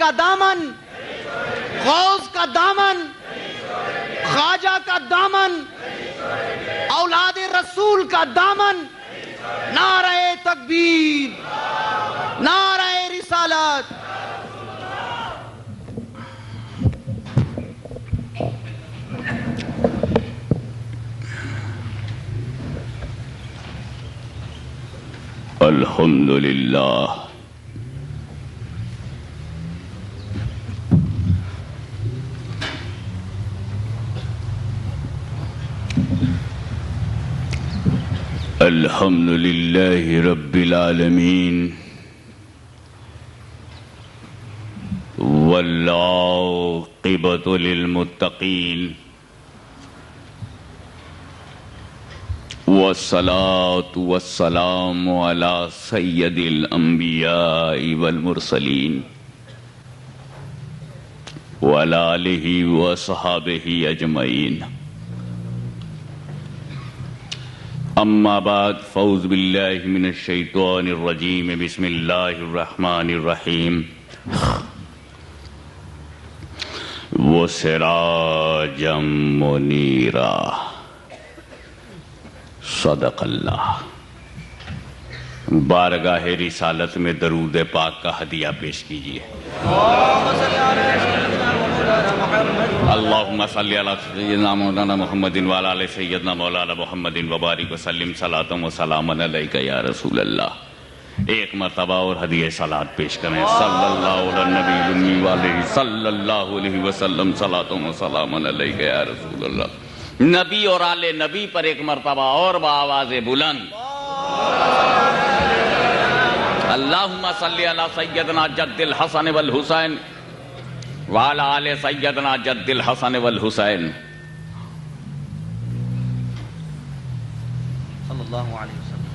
کا دامن، غوث کا دامن، خواجہ کا دامن، اولاد رسول کا دامن. نعرہ تکبیر، نعرہ رسالت. الحمدللہ. الحمدللہ رب العالمین والعاقبۃ للمتقین والصلاة والسلام علی سید الانبیاء والمرسلین وعلی آلہ وصحابہ اجمعین. اما بعد فاعوذ باللہ من الشیطان الرجیم. بسم اللہ الرحمن الرحیم. وسراجا منیرا. صدق اللہ. بارگاہ رسالت میں درود پاک کا ہدیہ پیش کیجیے. اللہم صلی علی سیدنا مولانا محمد وعلی آل سیدنا مولانا محمد وبارک وسلم صلاۃ و سلام علیک یا رسول اللہ. ایک مرتبہ اور ہدیہ صلاۃ پیش کریں. صلی اللہ علی النبی الأمی وعلیہ صلی اللہ علیہ وسلم صلاۃ و سلام علیک یا رسول اللہ. نبی اور آل نبی پر ایک مرتبہ اور بآواز بلند. اللہم صلی علی سیدنا جد الحسن والحسین وعلی آل سیدنا جد الحسن والحسین صلی اللہ علیہ وسلم.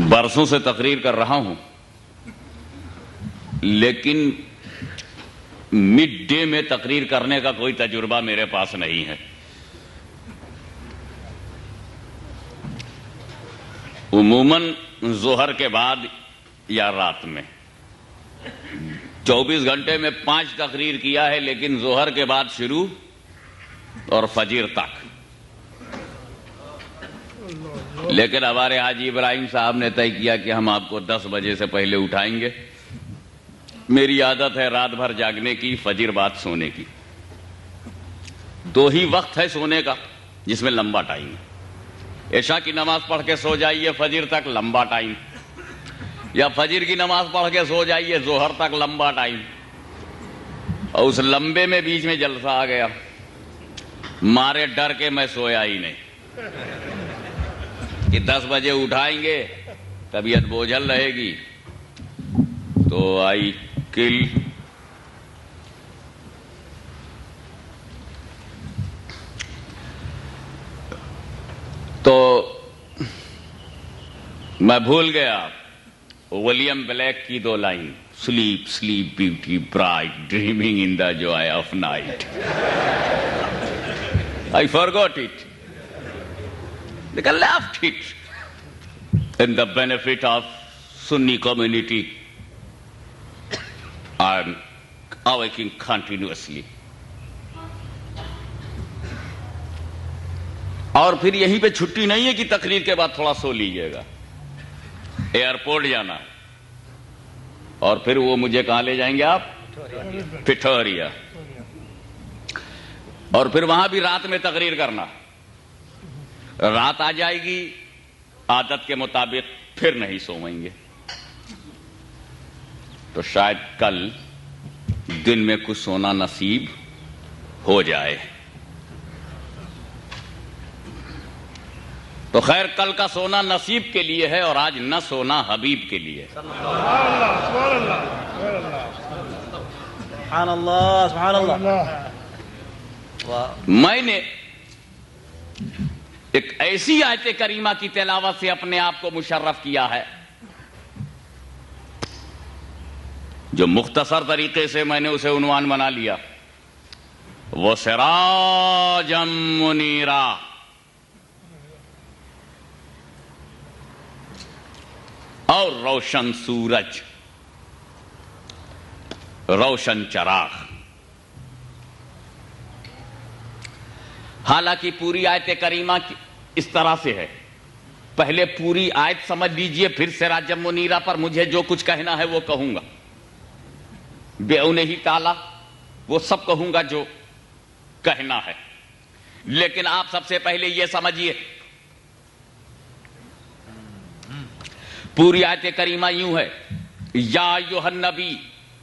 برسوں سے تقریر کر رہا ہوں، لیکن مڈ ڈے میں تقریر کرنے کا کوئی تجربہ میرے پاس نہیں ہے. عموماً ظہر کے بعد یا رات میں 24 گھنٹے میں 5 تقریر کیا ہے، لیکن ظہر کے بعد شروع اور فجر تک. لیکن ہمارے حاجی ابراہیم صاحب نے طے کیا کہ ہم آپ کو 10 بجے سے پہلے اٹھائیں گے. میری عادت ہے رات بھر جاگنے کی، فجر بعد سونے کی. 2 ہی وقت ہے سونے کا جس میں لمبا ٹائم ہے. عشاء کی نماز پڑھ کے سو جائیے فجر تک، لمبا ٹائم. یا فجر کی نماز پڑھ کے سو جائیے ظہر تک، لمبا ٹائم. اور اس لمبے میں بیچ میں جلسہ آ گیا، مارے ڈر کے میں سویا ہی نہیں کہ 10 بجے اٹھائیں گے، طبیعت بوجھل رہے گی. تو آئی کل تو میں بھول گیا ولیم بلیک کی 2 line, sleep sleep beauty bright dreaming in the joy of night. I forgot it. Like I left it. In the benefit of Sunni community, I am awaking continuously. اور پھر یہیں پہ چھٹی نہیں ہے کہ تقریر کے بعد تھوڑا سو لیجئے گا. ایئرپورٹ جانا، اور پھر وہ مجھے کہاں لے جائیں گے آپ؟ پٹھوریا. اور پھر وہاں بھی رات میں تقریر کرنا. رات آ جائے گی، عادت کے مطابق پھر نہیں سوئیں گے. تو شاید کل دن میں کچھ سونا نصیب ہو جائے. تو خیر، کل کا سونا نصیب کے لیے ہے اور آج نہ سونا حبیب کے لیے. سبحان اللہ سبحان اللہ. میں نے ایک ایسی آیت کریمہ کی تلاوت سے اپنے آپ کو مشرف کیا ہے جو مختصر طریقے سے میں نے اسے عنوان بنا لیا، وَسِرَاجًا مُنِيرًا. اور روشن سورج، روشن چراغ. حالانکہ پوری آیت کریمہ اس طرح سے ہے. پہلے پوری آیت سمجھ لیجئے، پھر سراجم منیرہ پر مجھے جو کچھ کہنا ہے وہ کہوں گا. بِعَوْنِهِ تعالی وہ سب کہوں گا جو کہنا ہے. لیکن آپ سب سے پہلے یہ سمجھیے، پوری آیت کریمہ یوں ہے، یا ایھا النبی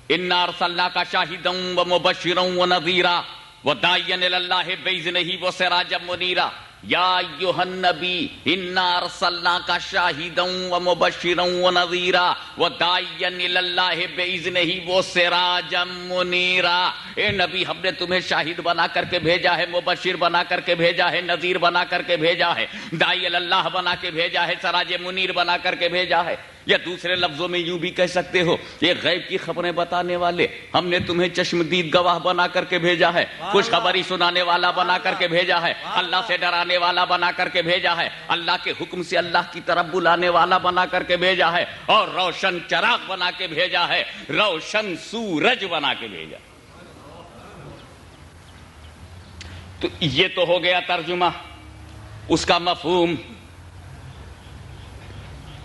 انا ارسلناک شاہدا ومبشرا ونذیرا وداعیا الی اللہ باذنہ وسراجا منیرا. یا ایھا النبی انا ارسلناک شاہدا ومبشرا ونذیرا وداعیا الی اللہ باذنہ وسراجا منیرا. اے نبی، ہم نے تمہیں شاہد بنا کر کے بھیجا ہے، مبشر بنا کر کے بھیجا ہے، نذیر بنا کر کے بھیجا ہے، داعی الی اللہ بنا کے بھیجا ہے، سراج منیر بنا کر کے بھیجا ہے. یا دوسرے لفظوں میں یوں بھی کہہ سکتے ہو، یہ غیب کی خبریں بتانے والے، ہم نے تمہیں چشمدید گواہ بنا کر کے بھیجا ہے، خوشخبری سنانے والا بنا کر کے بھیجا ہے، اللہ سے ڈرانے والا بنا کر کے بھیجا ہے، اللہ کے حکم سے اللہ کی طرف بلانے والا بنا کر کے بھیجا ہے، اور روشن چراغ بنا کے بھیجا ہے، روشن سورج بنا کے بھیجا. تو یہ تو ہو گیا ترجمہ، اس کا مفہوم.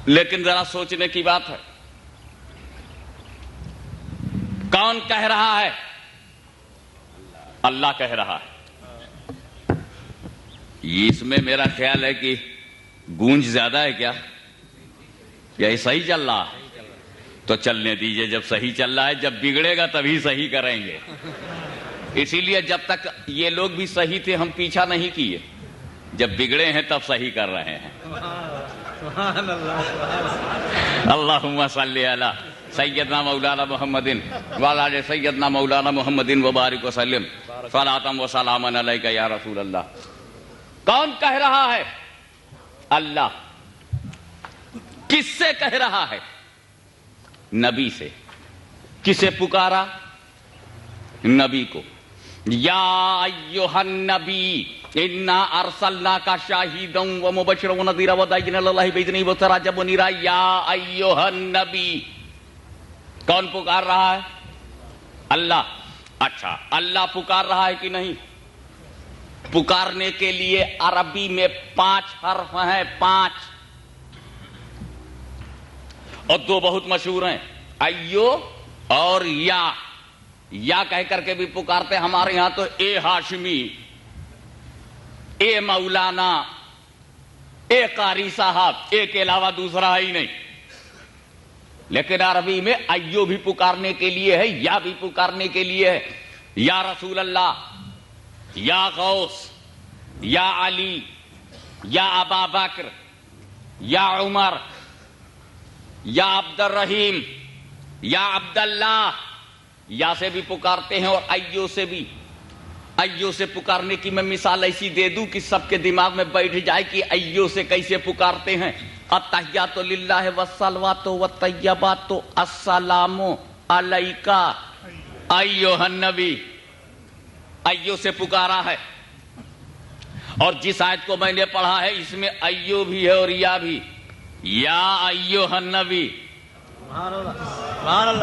لیکن ذرا سوچنے کی بات ہے، کون کہہ رہا ہے؟ اللہ کہہ رہا ہے. اس میں میرا خیال ہے کہ گونج زیادہ ہے کیا؟ یا صحیح چل رہا ہے؟ تو چلنے دیجئے. جب صحیح چل رہا ہے، جب بگڑے گا تبھی صحیح کریں گے. اسی لیے جب تک یہ لوگ بھی صحیح تھے ہم پیچھا نہیں کیے، جب بگڑے ہیں تب صحیح کر رہے ہیں. اللہم صلی علی سیدنا مولانا محمد وعلی آل سیدنا مولانا محمد وبارک وسلم صلاۃ و سلاما علیک یا رسول اللہ. کون کہہ رہا ہے؟ اللہ. کس سے کہہ رہا ہے؟ نبی سے. کسے پکارا؟ نبی کو. یا ایھا النبی انا ارسلناک شاہدا ومبشرا ونذیرا وداعیا الی اللہ باذنہ وسراجا منیرا. یا ایھا النبی. کون پکار رہا ہے؟ اللہ. اچھا، اللہ پکار رہا ہے کہ نہیں؟ پکارنے کے لیے عربی میں 5 حرف ہیں، 5، اور 2 بہت مشہور ہیں، ایو اور یا. یا کہہ کر کے بھی پکارتے. ہمارے یہاں تو اے ہاشمی، اے مولانا، اے قاری صاحب، اے کے علاوہ دوسرا ہی نہیں. لیکن عربی میں ایو بھی پکارنے کے لیے ہے، یا بھی پکارنے کے لیے ہے. یا رسول اللہ، یا غوث، یا علی، یا ابا بکر، یا عمر، یا عبد الرحیم، یا عبداللہ. یا سے بھی پکارتے ہیں اور ایو سے بھی. ایو سے پکارنے کی میں مثال ایسی دے دوں کہ سب کے دماغ میں بیٹھ جائے کہ ایو سے کیسے پکارتے ہیں. التحیات للہ والصلوات والطیبات السلام علیک ایھا النبی. ایو سے پکارا ہے. اور جس آیت کو میں نے پڑھا ہے اس میں ایو بھی ہے اور یا بھی. یا ایھا النبی،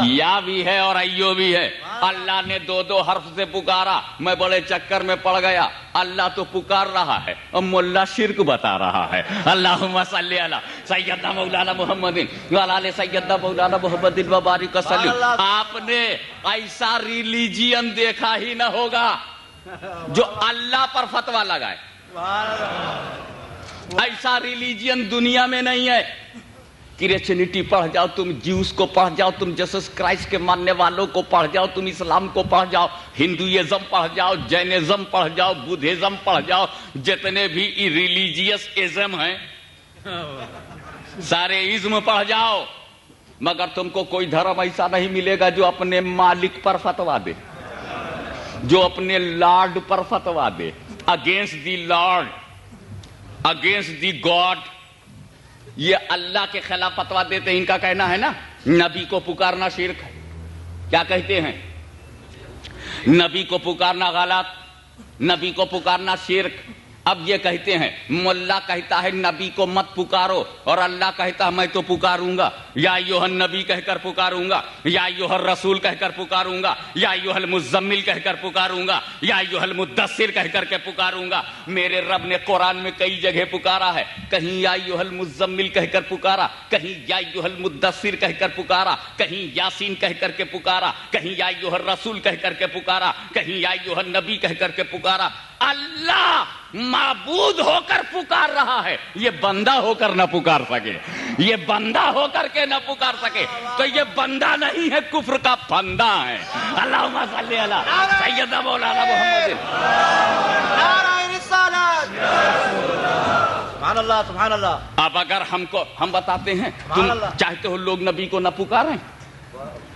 یا بھی ہے اور ایو بھی ہے. اللہ نے 2 حرف سے پکارا. میں بڑے چکر میں پڑ گیا. اللہ تو پکار رہا ہے اور ملا شرک بتا رہا ہے. اللہم صلی علی سیدنا مولانا محمد وعلی آل سیدنا مولانا محمد وبارک وسلم. آپ نے ایسا ریلیجین دیکھا ہی نہ ہوگا جو اللہ پر فتویٰ لگائے. ایسا ریلیجین دنیا میں نہیں ہے. کرسچینٹی پڑھ جاؤ تم، جیوس کو پڑھ جاؤ تم، جسس کرائسٹ کے ماننے والوں کو پڑھ جاؤ تم، اسلام کو پڑھ جاؤ، ہندوازم پڑھ جاؤ، جینزم پڑھ جاؤ، بدھزم پڑھ جاؤ، جتنے بھی ریلیجیس ازم ہیں سارے ازم پڑھ جاؤ، مگر تم کو کوئی دھرم ایسا نہیں ملے گا جو اپنے مالک پر فتویٰ دے، جو اپنے لارڈ پر فتویٰ دے. Against the Lord, against the God. یہ اللہ کے خلاف فتویٰ دیتے ہیں. ان کا کہنا ہے نا نبی کو پکارنا شرک ہے. کیا کہتے ہیں؟ نبی کو پکارنا غلط، نبی کو پکارنا شرک. اب یہ کہتے ہیں ملا کہتا ہے نبی کو مت پکارو اور اللہ کہتا ہے میں تو پکاروں گا، یا ایھا النبی کہہ کر پکاروں گا، یا ایھا الرسول کہہ کر پکاروں گا، یا ایھا المزمل کہہ کر پکاروں گا، یا ایھا المدثر کہہ کر کے پکاروں گا۔ میرے رب نے قرآن میں کئی جگہ پکارا ہے، کہیں یا ایھا المزمل کہہ کر پکارا، کہیں یا ایھا المدثر کہہ کر پکارا، کہیں یاسین کہہ کر کے پکارا، کہیں یا ایھا الرسول کہہ کر کے پکارا، کہیں یا ایھا النبی کہہ کر کے پکارا۔ اللہ معبود ہو کر پکار رہا ہے، یہ بندہ ہو کر نہ پکار سکے، یہ بندہ ہو کر کے نہ پکار سکے تو یہ بندہ نہیں ہے، کفر کا بندہ ہے۔ اللہم صلی علی سیدنا مولانا محمد۔ نعرہ رسالت، سبحان اللہ سبحان اللہ۔ اب اگر ہم بتاتے ہیں تم چاہتے ہو لوگ نبی کو نہ پکاریں،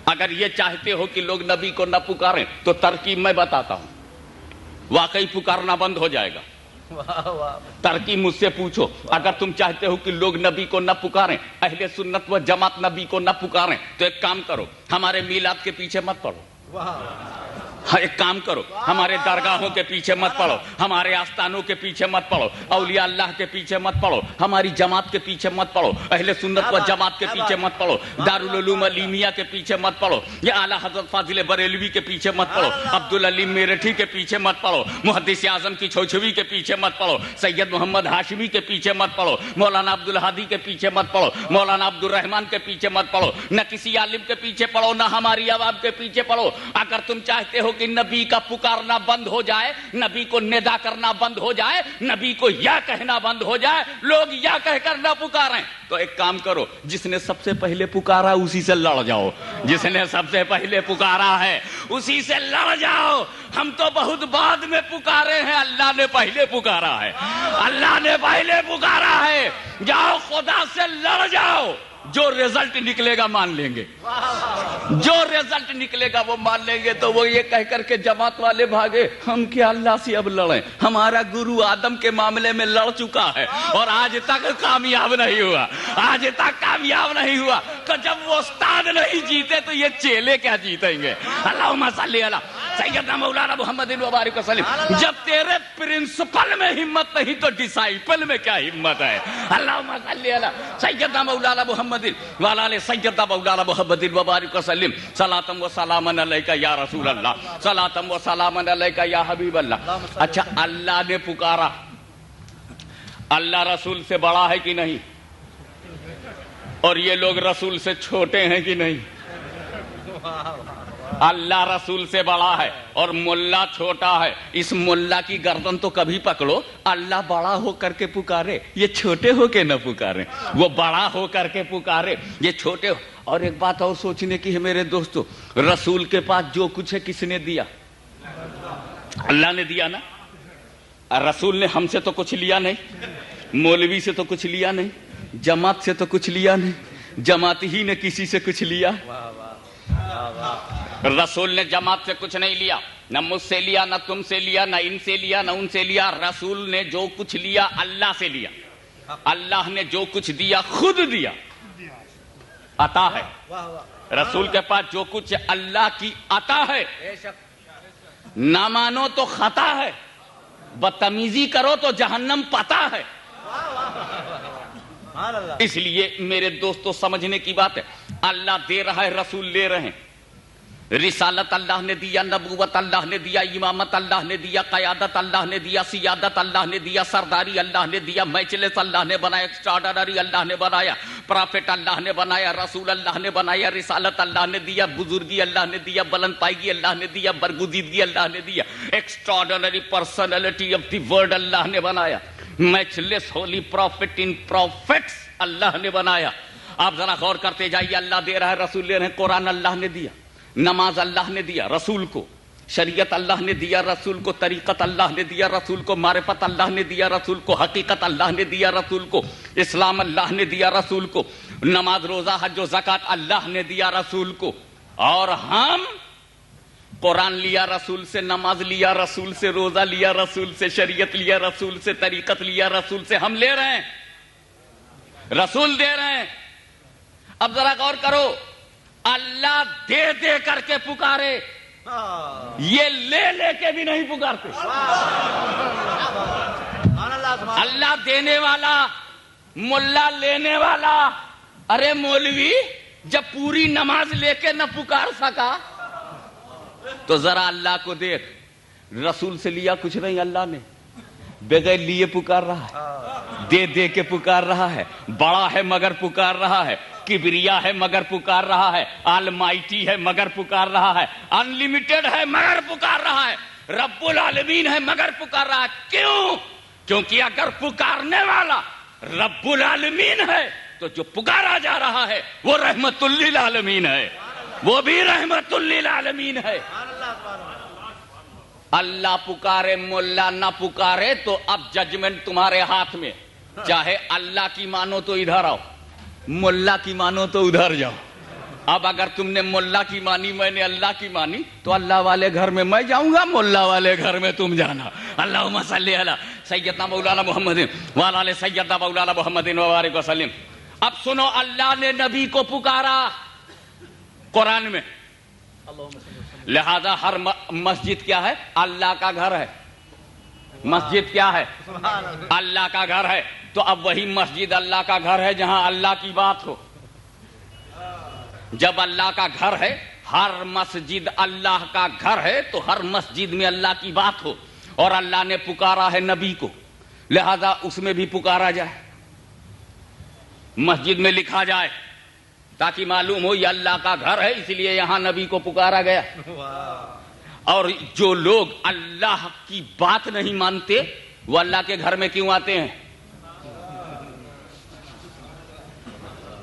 اگر یہ چاہتے ہو کہ لوگ نبی کو نہ پکاریں تو ترکیب میں بتاتا ہوں، واقعی پکارنا بند ہو جائے گا۔ ترکیب مجھ سے پوچھو، اگر تم چاہتے ہو کہ لوگ نبی کو نہ پکاریں، اہل سنت و جماعت نبی کو نہ پکاریں، تو ایک کام کرو، ہمارے میلاد کے پیچھے مت پڑو، ایک کام کرو، ہمارے درگاہوں کے پیچھے مت پڑو، ہمارے آستانوں کے پیچھے مت پڑو، اولیاء اللہ کے پیچھے مت پڑو، ہماری جماعت کے پیچھے مت پڑو، اہل سنت و جماعت کے پیچھے مت پڑو، دارالعلوم علیمیہ کے پیچھے مت پڑو، یا اعلیٰ حضرت فاضل بریلوی کے پیچھے مت پڑو، عبدالعلیم میرٹھی کے پیچھے مت پڑو، محدث اعظم کی چھوچھوی کے پیچھے مت پڑو، سید محمد ہاشمی کے پیچھے مت پڑو، مولانا عبدالہادی کے پیچھے مت پڑو، مولانا عبدالرحمان کے پیچھے مت پڑو، نہ کسی عالم کے پیچھے پڑو، نہ ہماری عوام کے پیچھے پڑو۔ اگر تم چاہتے ہو کہ نبی کا پکارنا بند ہو جائے، نبی کو ندا کرنا بند ہو جائے، نبی کو یا کہنا بند ہو جائے، لوگ یا کہہ کر نہ پکاریں، تو ایک کام کرو، جس نے سب سے پہلے پکارا اسی سے لڑ جاؤ، جس نے سب سے پہلے پکارا ہے اسی سے لڑ جاؤ۔ ہم تو بہت بعد میں پکارے ہیں، اللہ نے پہلے پکارا ہے، اللہ نے پہلے پکارا ہے، جاؤ خدا سے لڑ جاؤ، جو رزلٹ نکلے گا مان لیں گے، جو رزلٹ نکلے گا وہ مان لیں گے۔ تو وہ یہ کہہ کر کے جماعت والے بھاگے، ہم کیا اللہ سے اب لڑیں، ہمارا گرو آدم کے معاملے میں لڑ چکا ہے اور آج تک کامیاب نہیں ہوا، آج تک کامیاب نہیں ہوا، تو جب وہ استاد نہیں جیتے تو یہ چیلے کیا جیتیں گے۔ اللہم صلی علی سیدنا مولانا محمد وبارک وسلم۔ جب تیرے پرنسپل میں ہمت نہیں تو ڈسائپل میں کیا ہمت ہے۔ اللہم صلی علی سیدنا مولانا محمد وعلی آلہ سیدنا مولانا محمد وبارک وسلم۔ صلاۃ و سلام علیک یا رسول اللہ، صلاۃ و سلام علیک یا حبیب اللہ۔ اچھا، اللہ نے پکارا، اللہ رسول سے بڑا ہے کہ نہیں؟ اور یہ لوگ رسول سے چھوٹے ہیں کہ نہیں؟ اللہ رسول سے بڑا ہے اور ملا چھوٹا ہے، اس ملا کی گردن تو کبھی پکڑو، اللہ بڑا ہو کر کے پکارے، یہ چھوٹے ہو کے نہ پکارے، وہ بڑا ہو کر کے پکارے، یہ چھوٹے ہو۔ اور ایک بات اور سوچنے کی ہے میرے دوستو، رسول کے پاس جو کچھ ہے کس نے دیا؟ اللہ نے دیا نا۔ رسول نے ہم سے تو کچھ لیا نہیں، مولوی سے تو کچھ لیا نہیں، جماعت سے تو کچھ لیا نہیں، جماعت ہی نے کسی سے کچھ لیا۔ رسول نے جماعت سے کچھ نہیں لیا، نہ مجھ سے لیا، نہ تم سے لیا، نہ ان سے لیا، نہ ان سے لیا۔ رسول نے جو کچھ لیا اللہ سے لیا، اللہ نے جو کچھ دیا خود دیا، عطا ہے۔ رسول کے پاس جو کچھ اللہ کی عطا ہے، نہ مانو تو خطا ہے، بدتمیزی کرو تو جہنم پتہ ہے۔ اس لیے میرے دوستو سمجھنے کی بات ہے، اللہ دے رہا ہے، رسول لے رہے ہیں۔ رسالت اللہ نے دیا، نبوت اللہ نے دیا، امامت اللہ نے دیا، قیادت اللہ نے دیا، سیادت اللہ نے دیا، سرداری اللہ نے دیا، میچلس اللہ نے بنایا، ایکسٹراڈنری اللہ نے بنایا، پرافٹ اللہ نے بنایا، رسول اللہ نے بنایا، رسالت اللہ نے دیا، بزرگی اللہ نے دیا، بلند پائیگی اللہ نے دیا، برگزیدگی اللہ نے دیا، extraordinary personality of the world اللہ نے بنایا، matchless holy prophet in prophets اللہ نے بنایا۔ آپ ذرا غور کرتے جائیے، اللہ دے رہا ہے، رسول لے رہے ہیں۔ قرآن اللہ نے دیا، نماز اللہ نے دیا رسول کو، شریعت اللہ نے دیا رسول کو، طریقت اللہ نے دیا رسول کو، معرفت اللہ نے دیا رسول کو، حقیقت اللہ نے دیا رسول کو، اسلام اللہ نے دیا رسول کو، نماز روزہ حج و زکوٰۃ اللہ نے دیا رسول کو۔ اور ہم قرآن لیا رسول سے، نماز لیا رسول سے، روزہ لیا رسول سے، شریعت لیا رسول سے، طریقت لیا رسول سے، ہم لے رہے ہیں، رسول دے رہے ہیں۔ اب ذرا غور کرو، اللہ دے دے کر کے پکارے، یہ لے لے کے بھی نہیں پکارتے۔ اللہ دینے والا، ملا لینے والا. ارے مولوی جب پوری نماز لے کے نہ پکار سکا تو ذرا اللہ کو دیکھ. رسول سے لیا کچھ نہیں اللہ نے، بغیر لیے پکار رہا ہے، دے دے کے پکار رہا ہے. بڑا ہے مگر پکار رہا ہے، کبریا ہے مگر پکار رہا ہے، آل مائٹی ہے مگر پکار رہا ہے، ان لمیٹڈ ہے مگر پکار رہا ہے، رب العالمین ہے مگر پکار رہا ہے. کیوں؟ کیونکہ اگر پکارنے والا رب العالمین ہے تو جو پکارا جا رہا ہے وہ رحمت للعالمین ہے، وہ بھی رحمت للعالمین ہے. اللہ پکارے ملا نہ پکارے تو اب ججمنٹ تمہارے ہاتھ میں. چاہے اللہ کی مانو تو ادھر آؤ، ملا کی مانو تو ادھر جاؤ. اب اگر تم نے ملا کی مانی، میں نے اللہ کی مانی، تو اللہ والے گھر میں میں جاؤں گا، ملا والے گھر میں تم جانا. اللہم صلی علی سیدنا مولانا محمد وعلی آل سیدنا مولانا محمد وبارک وسلم. اب سنو، اللہ نے نبی کو پکارا قرآن میں، لہذا ہر مسجد کیا ہے؟ اللہ کا گھر ہے. مسجد کیا ہے؟ اللہ کا گھر ہے. تو اب وہی مسجد اللہ کا گھر ہے جہاں اللہ کی بات ہو. جب اللہ کا گھر ہے، ہر مسجد اللہ کا گھر ہے، تو ہر مسجد میں اللہ کی بات ہو. اور اللہ نے پکارا ہے نبی کو، لہذا اس میں بھی پکارا جائے، مسجد میں لکھا جائے، تاکہ معلوم ہو یہ اللہ کا گھر ہے، اس لیے یہاں نبی کو پکارا گیا. اور جو لوگ اللہ کی بات نہیں مانتے وہ اللہ کے گھر میں کیوں آتے ہیں؟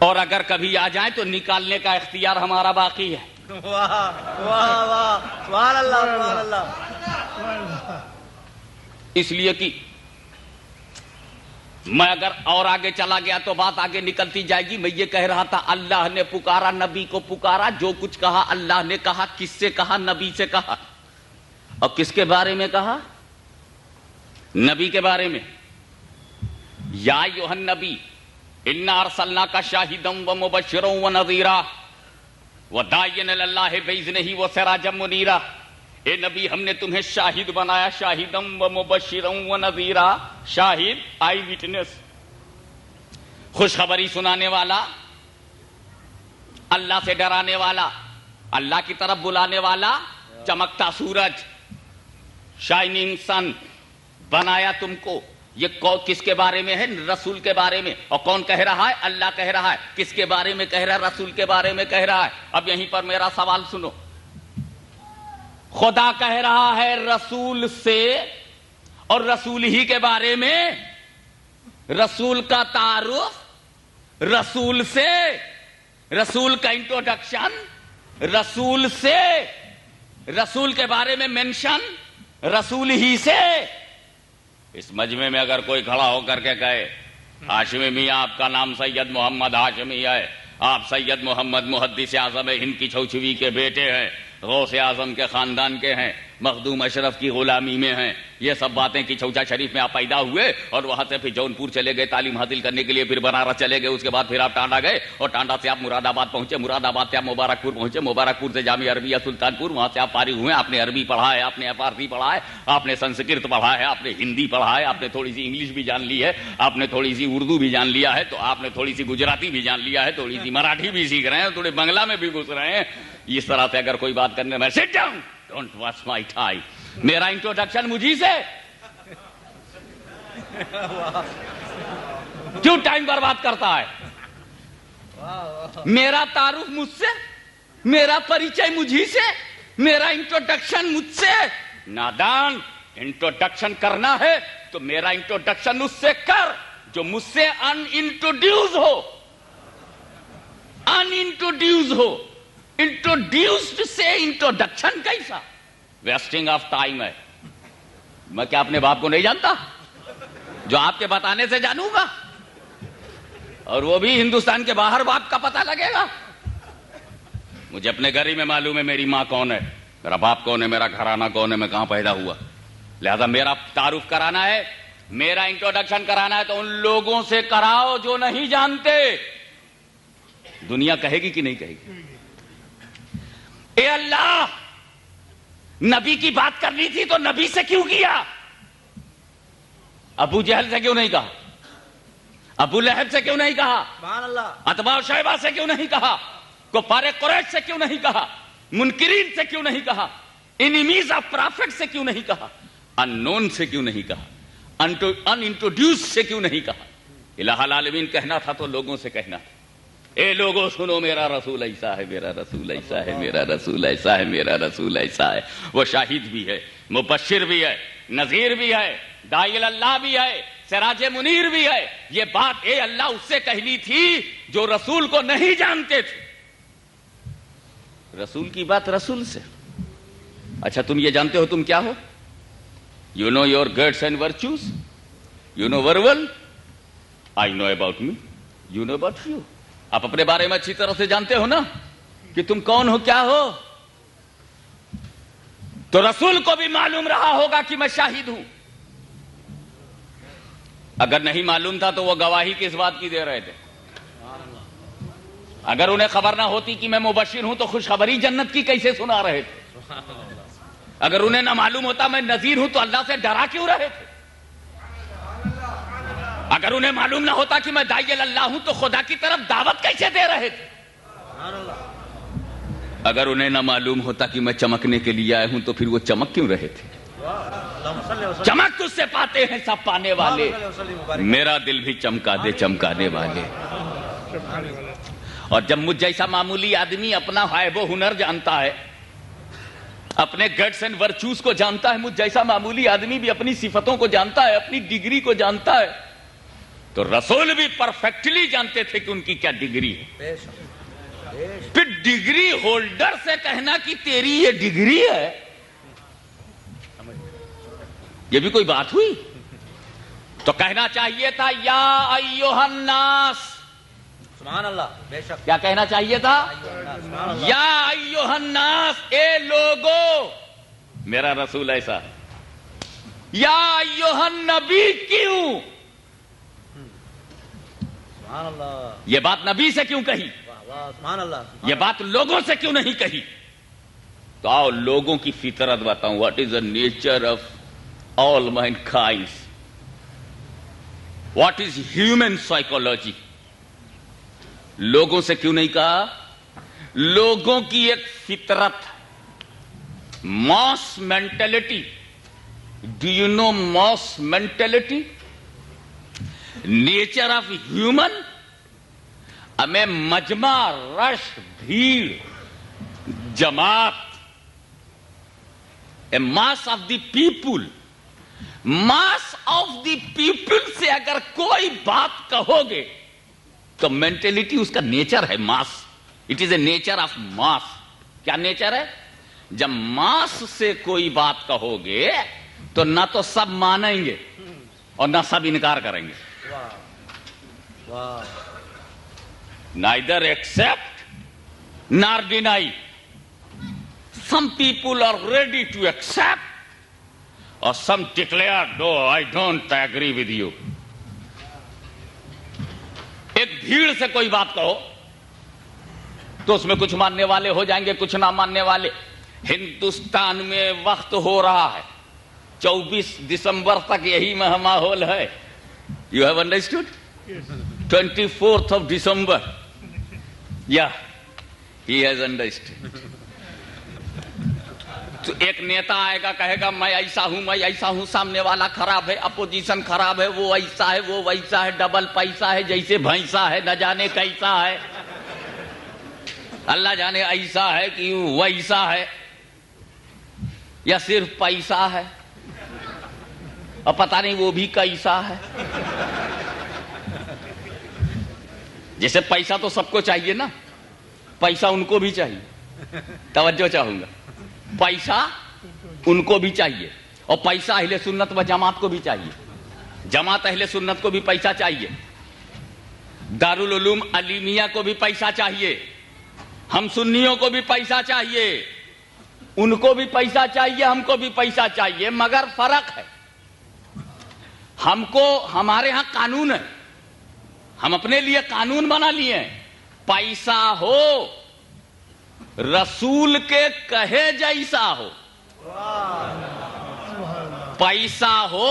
اور اگر کبھی آ جائیں تو نکالنے کا اختیار ہمارا باقی ہے. واہ واہ واہ، سبحان اللہ سبحان اللہ. اس لیے کہ میں اگر اور آگے چلا گیا تو بات آگے نکلتی جائے گی. میں یہ کہہ رہا تھا اللہ نے پکارا، نبی کو پکارا. جو کچھ کہا اللہ نے کہا. کس سے کہا؟ نبی سے کہا. اور کس کے بارے میں کہا؟ نبی کے بارے میں. یا ایھا النبی انا ارسلناک شاہدا ومبشرا ونذیرا وداعیا الی اللہ باذنہ وسراجا منیرا. اے نبی ہم نے تمہیں شاہد بنایا، شاہدا ومبشرا ونذیرا. شاہد، آئی وٹنس، خوشخبری سنانے والا، اللہ سے ڈرانے والا، اللہ کی طرف بلانے والا، چمکتا سورج، شائننگ سن بنایا تم کو. یہ کس کے بارے میں ہے؟ رسول کے بارے میں. اور کون کہہ رہا ہے؟ اللہ کہہ رہا ہے. کس کے بارے میں کہہ رہا ہے؟ رسول کے بارے میں کہہ رہا ہے. اب یہیں پر میرا سوال سنو. خدا کہہ رہا ہے رسول سے، اور رسول ہی کے بارے میں. رسول کا تعارف رسول سے، رسول کا انٹروڈکشن رسول سے، رسول کے بارے میں مینشن رسول ہی سے. اس مجمع میں اگر کوئی کھڑا ہو کر کے کہے ہاشمی میاں آپ کا نام سید محمد ہاشمی ہے، آپ سید محمد محدث اعظم ہند کی چھوچھوی کے بیٹے ہیں، غوث اعظم کے خاندان کے ہیں، مخدوم اشرف کی غلامی میں ہیں، یہ سب باتیں کہ چوچا شریف میں آپ پیدا ہوئے اور وہاں سے پھر جونپور چلے گئے تعلیم حاصل کرنے کے لیے، پھر بنارس چلے گئے، اس کے بعد پھر آپ ٹانڈا گئے، اور ٹانڈا سے آپ مراد آباد پہنچے، مراد آباد سے آپ مبارک پور پہنچے، مبارک پور سے جامعہ عربیہ سلطانپور، وہاں سے آپ فارغ ہوئے. آپ نے عربی پڑھا ہے، آپ نے فارسی پڑھا ہے، آپ نے سنسکرت پڑھا ہے، آپ نے ہندی پڑھا ہے، آپ نے تھوڑی سی انگلش بھی جان لی ہے، آپ نے تھوڑی سی اردو بھی جان لیا ہے، تو آپ نے تھوڑی سی گجراتی بھی جان لیا ہے، تھوڑی سی مراٹھی بھی سیکھ رہے ہیں، تھوڑے بنگلہ میں بھی گھس رہے ہیں. اس طرح سے اگر کوئی بات کرنے میں sit down, don't watch my tie. میرا انٹروڈکشن مجھی سے، کیوں ٹائم برباد کرتا ہے؟ میرا تعارف مجھ سے، میرا پریچے مجھی سے، میرا انٹروڈکشن مجھ سے. نادان، انٹروڈکشن کرنا ہے تو میرا انٹروڈکشن اس سے کر جو مجھ سے ان انٹروڈیوس ہو. ان انٹروڈیوس ہو. انٹروڈیوسڈ سے انٹروڈکشن کیسا؟ ویسٹنگ آف ٹائم ہے. میں کیا اپنے باپ کو نہیں جانتا جو آپ کے بتانے سے جانوں گا؟ اور وہ بھی ہندوستان کے باہر باپ کا پتہ لگے گا. مجھے اپنے گھر ہی میں معلوم ہے میری ماں کون ہے، میرا باپ کون ہے، میرا گھرانہ کون ہے، میں کہاں پیدا ہوا. لہذا میرا تعارف کرانا ہے، میرا انٹروڈکشن کرانا ہے تو ان لوگوں سے کراؤ جو نہیں جانتے. دنیا کہے گی کہ نہیں کہے گی؟ اے اللہ، نبی کی بات کرنی تھی تو نبی سے کیوں کیا؟ ابو جہل سے کیوں نہیں کہا؟ ابو لہب سے کیوں نہیں کہا؟ سبحان اللہ. اتباع شیبہ سے کیوں نہیں کہا؟ کفار قریش سے کیوں نہیں کہا؟ منکرین سے کیوں نہیں کہا؟ انیمیز آف پرافٹ سے کیوں نہیں کہا؟ ان نون سے کیوں نہیں کہا؟ ان انٹروڈیوس سے کیوں نہیں کہا؟ الہ العالمین کہنا تھا تو لوگوں سے کہنا تھا. اے لوگوں سنو، میرا رسول ایسا ہے، میرا رسول ایسا ہے، میرا رسول ایسا ہے، میرا رسول ایسا ہے. وہ شاہد بھی ہے، مبشر بھی ہے، نذیر بھی ہے، داعی اللہ بھی ہے، سراج منیر بھی ہے. یہ بات اے اللہ اس سے کہنی تھی جو رسول کو نہیں جانتے تھے. رسول کی بات رسول سے. اچھا تم یہ جانتے ہو تم کیا ہو؟ You know your goods and virtues, you know ورول، I know about me, you know about you. آپ اپنے بارے میں اچھی طرح سے جانتے ہو نا کہ تم کون ہو، کیا ہو. تو رسول کو بھی معلوم رہا ہوگا کہ میں شاہد ہوں. اگر نہیں معلوم تھا تو وہ گواہی کس بات کی دے رہے تھے؟ اگر انہیں خبر نہ ہوتی کہ میں مبشر ہوں تو خوشخبری جنت کی کیسے سنا رہے تھے؟ اگر انہیں نہ معلوم ہوتا میں نذیر ہوں تو اللہ سے ڈرا کیوں رہے تھے؟ اگر انہیں معلوم نہ ہوتا کہ میں داعی اللہ ہوں تو خدا کی طرف دعوت کیسے دے رہے تھے؟ اگر انہیں نہ معلوم ہوتا کہ میں چمکنے کے لیے آئے ہوں تو پھر وہ چمک کیوں رہے تھے؟ چمک تجھ سے پاتے ہیں سب پانے والے، میرا دل بھی چمکا دے چمکانے والے. اور جب مجھ جیسا معمولی آدمی اپنا حائب و ہنر جانتا ہے، اپنے گٹس اینڈ ورچوز کو جانتا ہے، مجھ جیسا معمولی آدمی بھی اپنی صفتوں کو جانتا ہے، اپنی ڈگری کو جانتا ہے، تو رسول بھی پرفیکٹلی جانتے تھے کہ ان کی کیا ڈگری ہے. پھر ڈگری ہولڈر سے کہنا کہ تیری یہ ڈگری ہے، یہ بھی کوئی بات ہوئی؟ تو کہنا چاہیے تھا یا ایھا الناس. سبحان اللہ. بے شک. کیا کہنا چاہیے تھا؟ یا ایھا الناس، اے لوگو میرا رسول ایسا. یا ایھا النبی کیوں؟ سبحان اللہ. یہ بات نبی سے کیوں کہی؟ سبحان اللہ. یہ بات لوگوں سے کیوں نہیں کہی؟ تو آؤ لوگوں کی فطرت بتاؤں. What is the nature of all mankind. What is human psychology? لوگوں سے کیوں نہیں کہا؟ لوگوں کی ایک فطرت، mass mentality. Do you know mass mentality? Nature of human. ہمیں مجمع، رش، بھیڑ، جماعت، a mass of the people. Mass of the people سے اگر کوئی بات کہو گے تو مینٹلٹی اس کا نیچر ہے mass. It is a nature of mass. کیا نیچر ہے؟ جب ماس سے کوئی بات کہو گے تو نہ تو سب مانیں گے اور نہ سب انکار کریں گے. Neither accept nor deny. Some people are ready to accept, or some declare, no, I don't agree with you. ایک بھیڑ سے کوئی بات کہو تو اس میں کچھ ماننے والے ہو جائیں گے، کچھ نہ ماننے والے. ہندوستان میں وقت ہو رہا ہے 24 دسمبر تک یہی ماحول ہے. You have understood? 24th of December. Yeah, he has understood. تو ایک نیتا آئے گا کہے گا میں ایسا ہوں، میں ایسا ہوں. سامنے والا خراب ہے، اپوزیشن خراب ہے، وہ ایسا ہے، وہ ویسا ہے، ڈبل پیسہ ہے، جیسے بھینسا ہے، نہ جانے کیسا ہے، اللہ جانے ایسا ہے کہ ویسا ہے، یا صرف پیسہ ہے اور پتہ نہیں وہ بھی کیسا ہے. جیسے پیسہ تو سب کو چاہیے نا، پیسہ ان کو بھی چاہیے. توجہ چاہوں گا، پیسہ ان کو بھی چاہیے، اور پیسہ اہل سنت و جماعت کو بھی چاہیے. جماعت اہل سنت کو بھی پیسہ چاہیے، دارالعلوم علیمیہ کو بھی پیسہ چاہیے، ہم سنیوں کو بھی پیسہ چاہیے، ان کو بھی پیسہ چاہیے، ہم کو بھی پیسہ چاہیے. مگر فرق ہے، ہم کو ہمارے ہاں قانون ہے، ہم اپنے لیے قانون بنا لیے ہیں. پیسہ ہو رسول کے کہے جیسا ہو، پیسہ ہو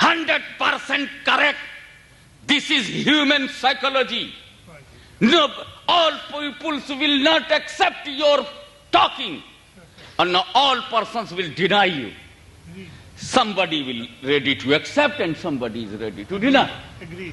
100% correct. This is human psychology. No, all peoples will not accept your talking, and no, all persons will deny you. Somebody will ready to accept and somebody is ready to deny. Agree.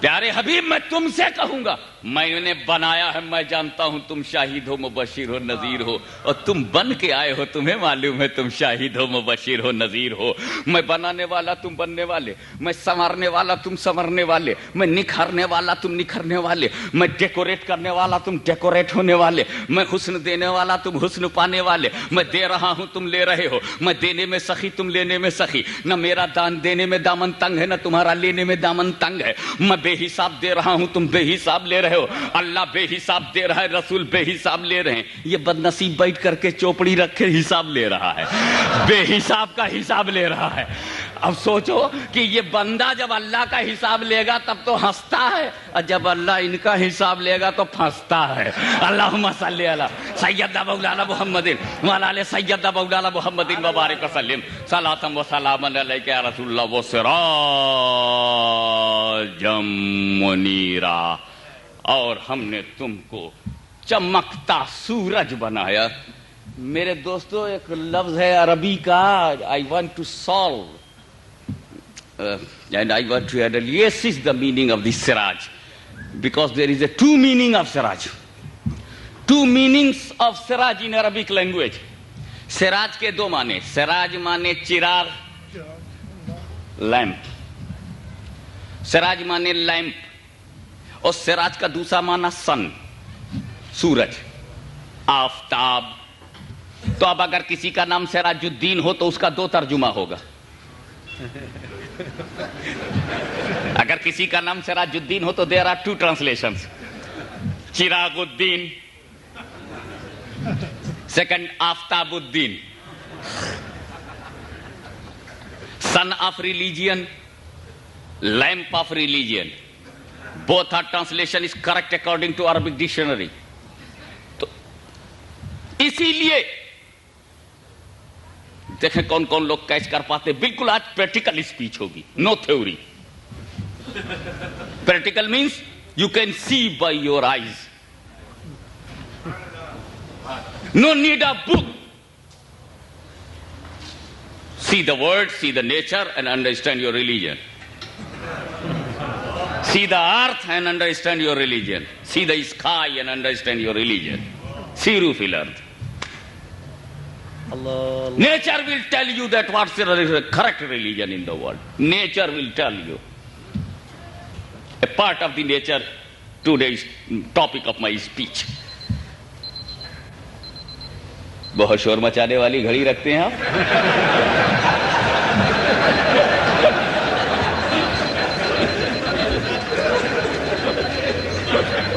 پیارے حبیب میں تم سے کہوں گا، میں نے بنایا ہے، میں جانتا ہوں تم شاہد ہو، مبشر ہو، نذیر ہو، اور تم بن کے آئے ہو، تمہیں معلوم ہے تم شاہد ہو، مبشر ہو، نذیر ہو۔ میں بنانے والا، تم بننے والے، میں سنوارنے والا، تم سنورنے والے، میں نکھارنے والا، تم نکھرنے والے، میں ڈیکوریٹ کرنے والا، تم ڈیکوریٹ ہونے والے، میں حسن دینے والا، تم حسن پانے والے، میں دے رہا ہوں، تم لے رہے ہو، میں دینے میں سخی، تم لینے میں سخی، نہ میرا دان دینے میں دامن تنگ ہے، نہ تمہارا لینے میں دامن تنگ ہے، میں بے حساب دے رہا ہوں، تم بے حساب لے رہے ہو، اللہ بے حساب دے رہا ہے، رسول بے حساب لے رہے ہیں۔ یہ بد نصیب بیٹھ کر کے چوپڑی رکھے حساب لے رہا ہے، بے حساب کا حساب لے رہا ہے۔ اب سوچو کہ یہ بندہ جب اللہ کا حساب لے گا تب تو ہنستا ہے، اور جب اللہ ان کا حساب لے گا تو پھنستا ہے۔ اللہم صلی علی سیدنا مولانا محمد وعلی آل سیدنا مولانا محمد وبارک وسلم صلاۃ و سلام علیک یا رسول اللہ وسراجا منیرا۔ اور ہم نے تم کو چمکتا سورج بنایا۔ میرے دوستو، ایک لفظ ہے عربی کا، I want to solve and I want to add, yes is the meaning of the siraj, because there is a two meaning of siraj, two meanings of siraj in Arabic language. سراج کے دو معنی، سراج معنی چراغ، lamp, سراج معنی lamp, اور سراج کا دوسرا معنی سن، سورج، آفتاب۔ تو اب اگر کسی کا نام سراج الدین ہو تو اس کا دو ترجمہ ہوگا۔ اگر کسی کا نام سراج الدین ہو تو دیر آر ٹو ٹرانسلیشنز، چراغ الدین، second Aftab Uddin, sun of religion, lamp of religion. Both our translation is correct according to Arabic dictionary. تو اسی لیے دیکھیں کون کون لوگ کیچ کر پاتے۔ بالکل آج پریکٹیکل اسپیچ ہوگی، no theory. Practical means you can see by your eyes, no need a book. See the word, see the nature and understand your religion. See the earth and understand your religion. See the sky and understand your religion. Siru fil ard. Nature will tell you that what's the correct religion in the world. Nature will tell you. A part of the nature, today's topic of my speech. بہت شور مچانے والی گھڑی رکھتے ہیں آپ۔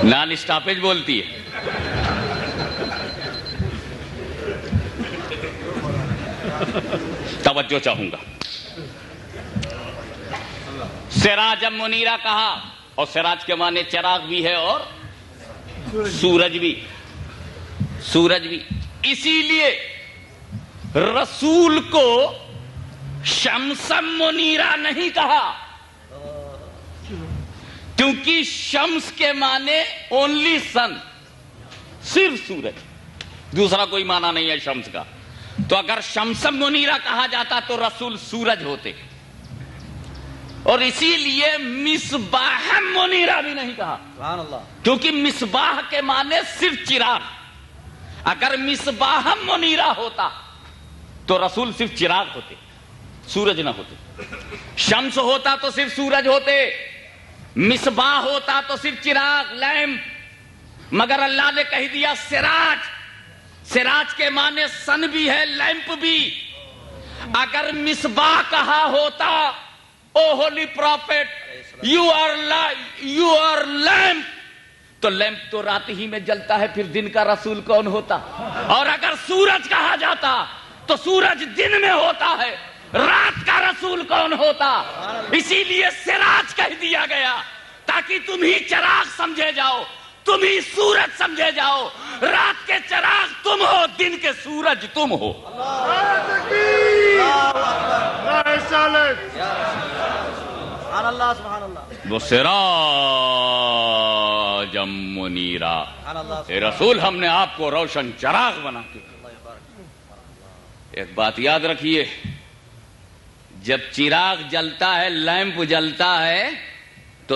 Naan stoppage بولتی ہے۔ توجہ چاہوں گا۔ سراج منیرا کہا، اور سراج کے معنی چراغ بھی ہے اور سورج بھی، سورج بھی۔ اسی لیے رسول کو شمس منیرہ نہیں کہا، کیونکہ شمس کے معنی اونلی سن، صرف سورج، دوسرا کوئی معنی نہیں ہے شمس کا۔ تو اگر شمس منیرہ کہا جاتا تو رسول سورج ہوتے، اور اسی لیے مصباح منیرہ بھی نہیں کہا، کیونکہ مصباح کے معنی صرف چراغ۔ اگر مصباح منیرہ ہوتا تو رسول صرف چراغ ہوتے، سورج نہ ہوتے۔ شمس ہوتا تو صرف سورج ہوتے، مصباح ہوتا تو صرف چراغ، لیمپ۔ مگر اللہ نے کہہ دیا سراج۔ سراج کے معنی سن بھی ہے، لیمپ بھی۔ اگر مصباح کہا ہوتا، O holy prophet, you are lamp, تو لیمپ تو رات ہی میں جلتا ہے، پھر دن کا رسول کون ہوتا؟ اور اگر سورج کہا جاتا تو سورج دن میں ہوتا ہے، رات کا رسول کون ہوتا؟ اسی لیے سراج کہہ دیا گیا تاکہ تم ہی چراغ سمجھے جاؤ، تم ہی سورج سمجھے جاؤ۔ رات کے چراغ تم ہو، دن کے سورج تم ہو۔ وہ سراج منیرا، اے رسول ہم نے آپ کو روشن چراغ بنا کے۔ ایک بات یاد رکھیے، جب چراغ جلتا ہے، لیمپ جلتا ہے، تو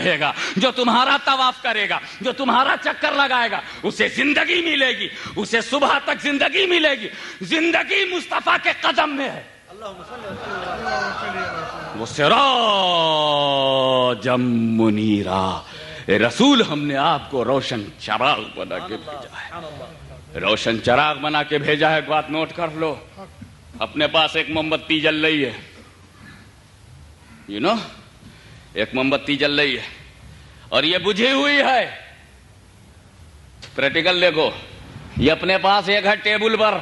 رہے گا, جو تمہارا طواف کرے گا, جو تمہارا چکر لگائے گا, اسے زندگی ملے گی, اسے صبح تک زندگی ملے گی. زندگی مصطفیٰ کے قدم میں ہے. وہ سراجم منیرا, رسول ہم نے آپ کو روشن چراغ بنا کے بھیجا ہے. روشن چراغ بنا کے بھیجا ہے. بات نوٹ کر لو. اپنے پاس ایک موم بتی جل رہی ہے, ایک موم بتی جل رہی ہے اور یہ بجھی ہوئی ہے. پریکٹیکل دیکھو, یہ اپنے پاس ایک ہے ٹیبل پر,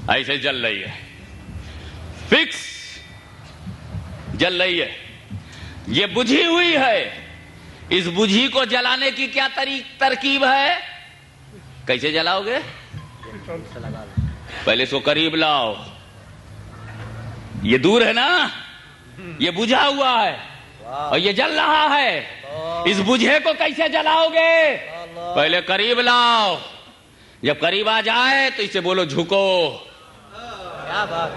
ایسے جل رہی ہے, فکس جل رہی ہے. یہ بجھی ہوئی ہے. اس بجھی کو جلانے کی کیا ترکیب ہے؟ کیسے جلاؤ گے؟ پہلے اس کو قریب لاؤ. یہ دور ہے نا, یہ بجھا ہوا ہے اور یہ جل رہا ہے. اس بجھے کو کیسے جلاؤ گے؟ پہلے قریب لاؤ. جب قریب آ جائے تو اسے بولو جھکو. کیا بات,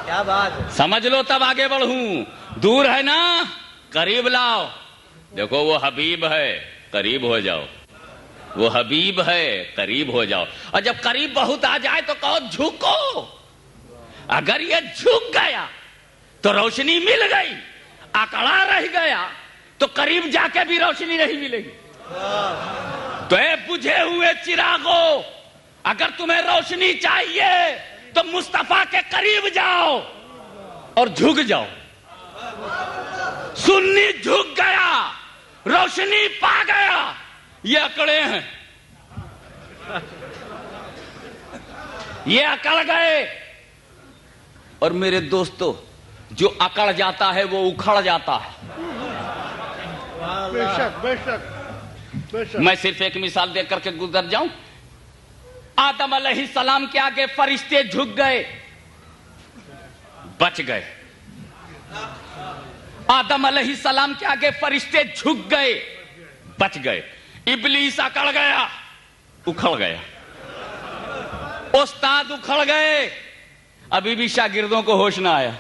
کیا بات. سمجھ لو تب آگے بڑھوں. دور ہے نا, قریب لاؤ. دیکھو وہ حبیب ہے, قریب ہو جاؤ. وہ حبیب ہے, قریب ہو جاؤ. اور جب قریب بہت آ جائے تو کہو جھکو. اگر یہ جھک گیا تو روشنی مل گئی, اکڑا رہ گیا تو قریب جا کے بھی روشنی نہیں ملے گی. تو اے بجھے ہوئے چراغو, اگر تمہیں روشنی چاہیے تو مصطفیٰ کے قریب جاؤ اور جھک جاؤ. سنی جھک گیا, روشنی پا گیا, یہ اکڑے ہیں, یہ اکڑ گئے. اور میرے دوستو, جو اکڑ جاتا ہے وہ اکھڑ جاتا ہے. بے شک بے شک بے شک. میں صرف ایک مثال دے کر کے گزر جاؤں. آدم علیہ السلام کے آگے فرشتے جھک گئے, بچ گئے. آدم علیہ السلام کے آگے فرشتے جھک گئے, بچ گئے. ابلیس اکڑ گیا, اکھڑ گیا. استاد اکھڑ گئے, ابھی بھی شاگردوں کو ہوش نہ آیا.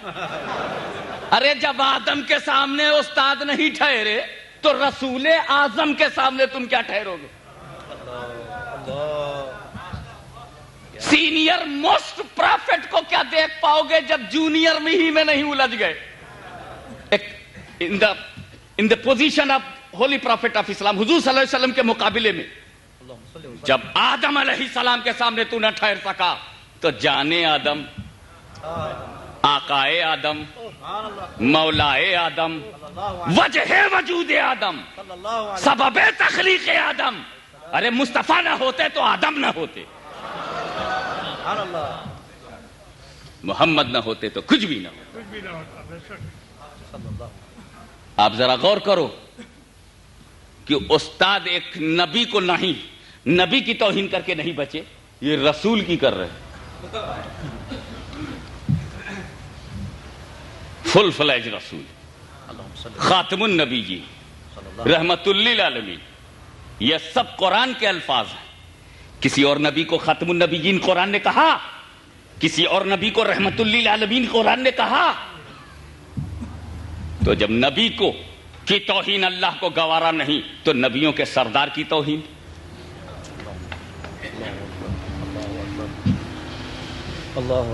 ارے جب آدم کے سامنے استاد نہیں ٹھہرے تو رسول اعظم کے سامنے تم کیا ٹھہرو گے؟ سینئر موسٹ پرافٹ کو کیا دیکھ پاؤ گے جب جونیئر میں ہی میں نہیں الجھ گئے؟ In the position of holy prophet of Islam, حضور صلی اللہ علیہ وسلم کے مقابلے میں جب آدم علیہ السلام کے سامنے تو نہ ٹھہر سکا تو جانے آدم, آقائے آدم, مولائے آدم, وجہ وجود آدم, سبب تخلیق آدم. ارے مصطفیٰ نہ ہوتے تو آدم نہ ہوتے, محمد نہ ہوتے تو کچھ بھی نہ ہوتا. آپ ذرا غور کرو کہ استاد ایک نبی کو نہیں, نبی کی توہین کر کے نہیں بچے, یہ رسول کی کر رہے. فل فلیج رسول, خاتم النبی جی, رحمت للعالمین. یہ سب قرآن کے الفاظ ہیں. کسی اور نبی کو خاتم النبی جین قرآن نے کہا, کسی اور نبی کو رحمت للعالمین قرآن نے کہا. تو جب نبی کو کی توہین اللہ کو گوارا نہیں تو نبیوں کے سردار کی توہین.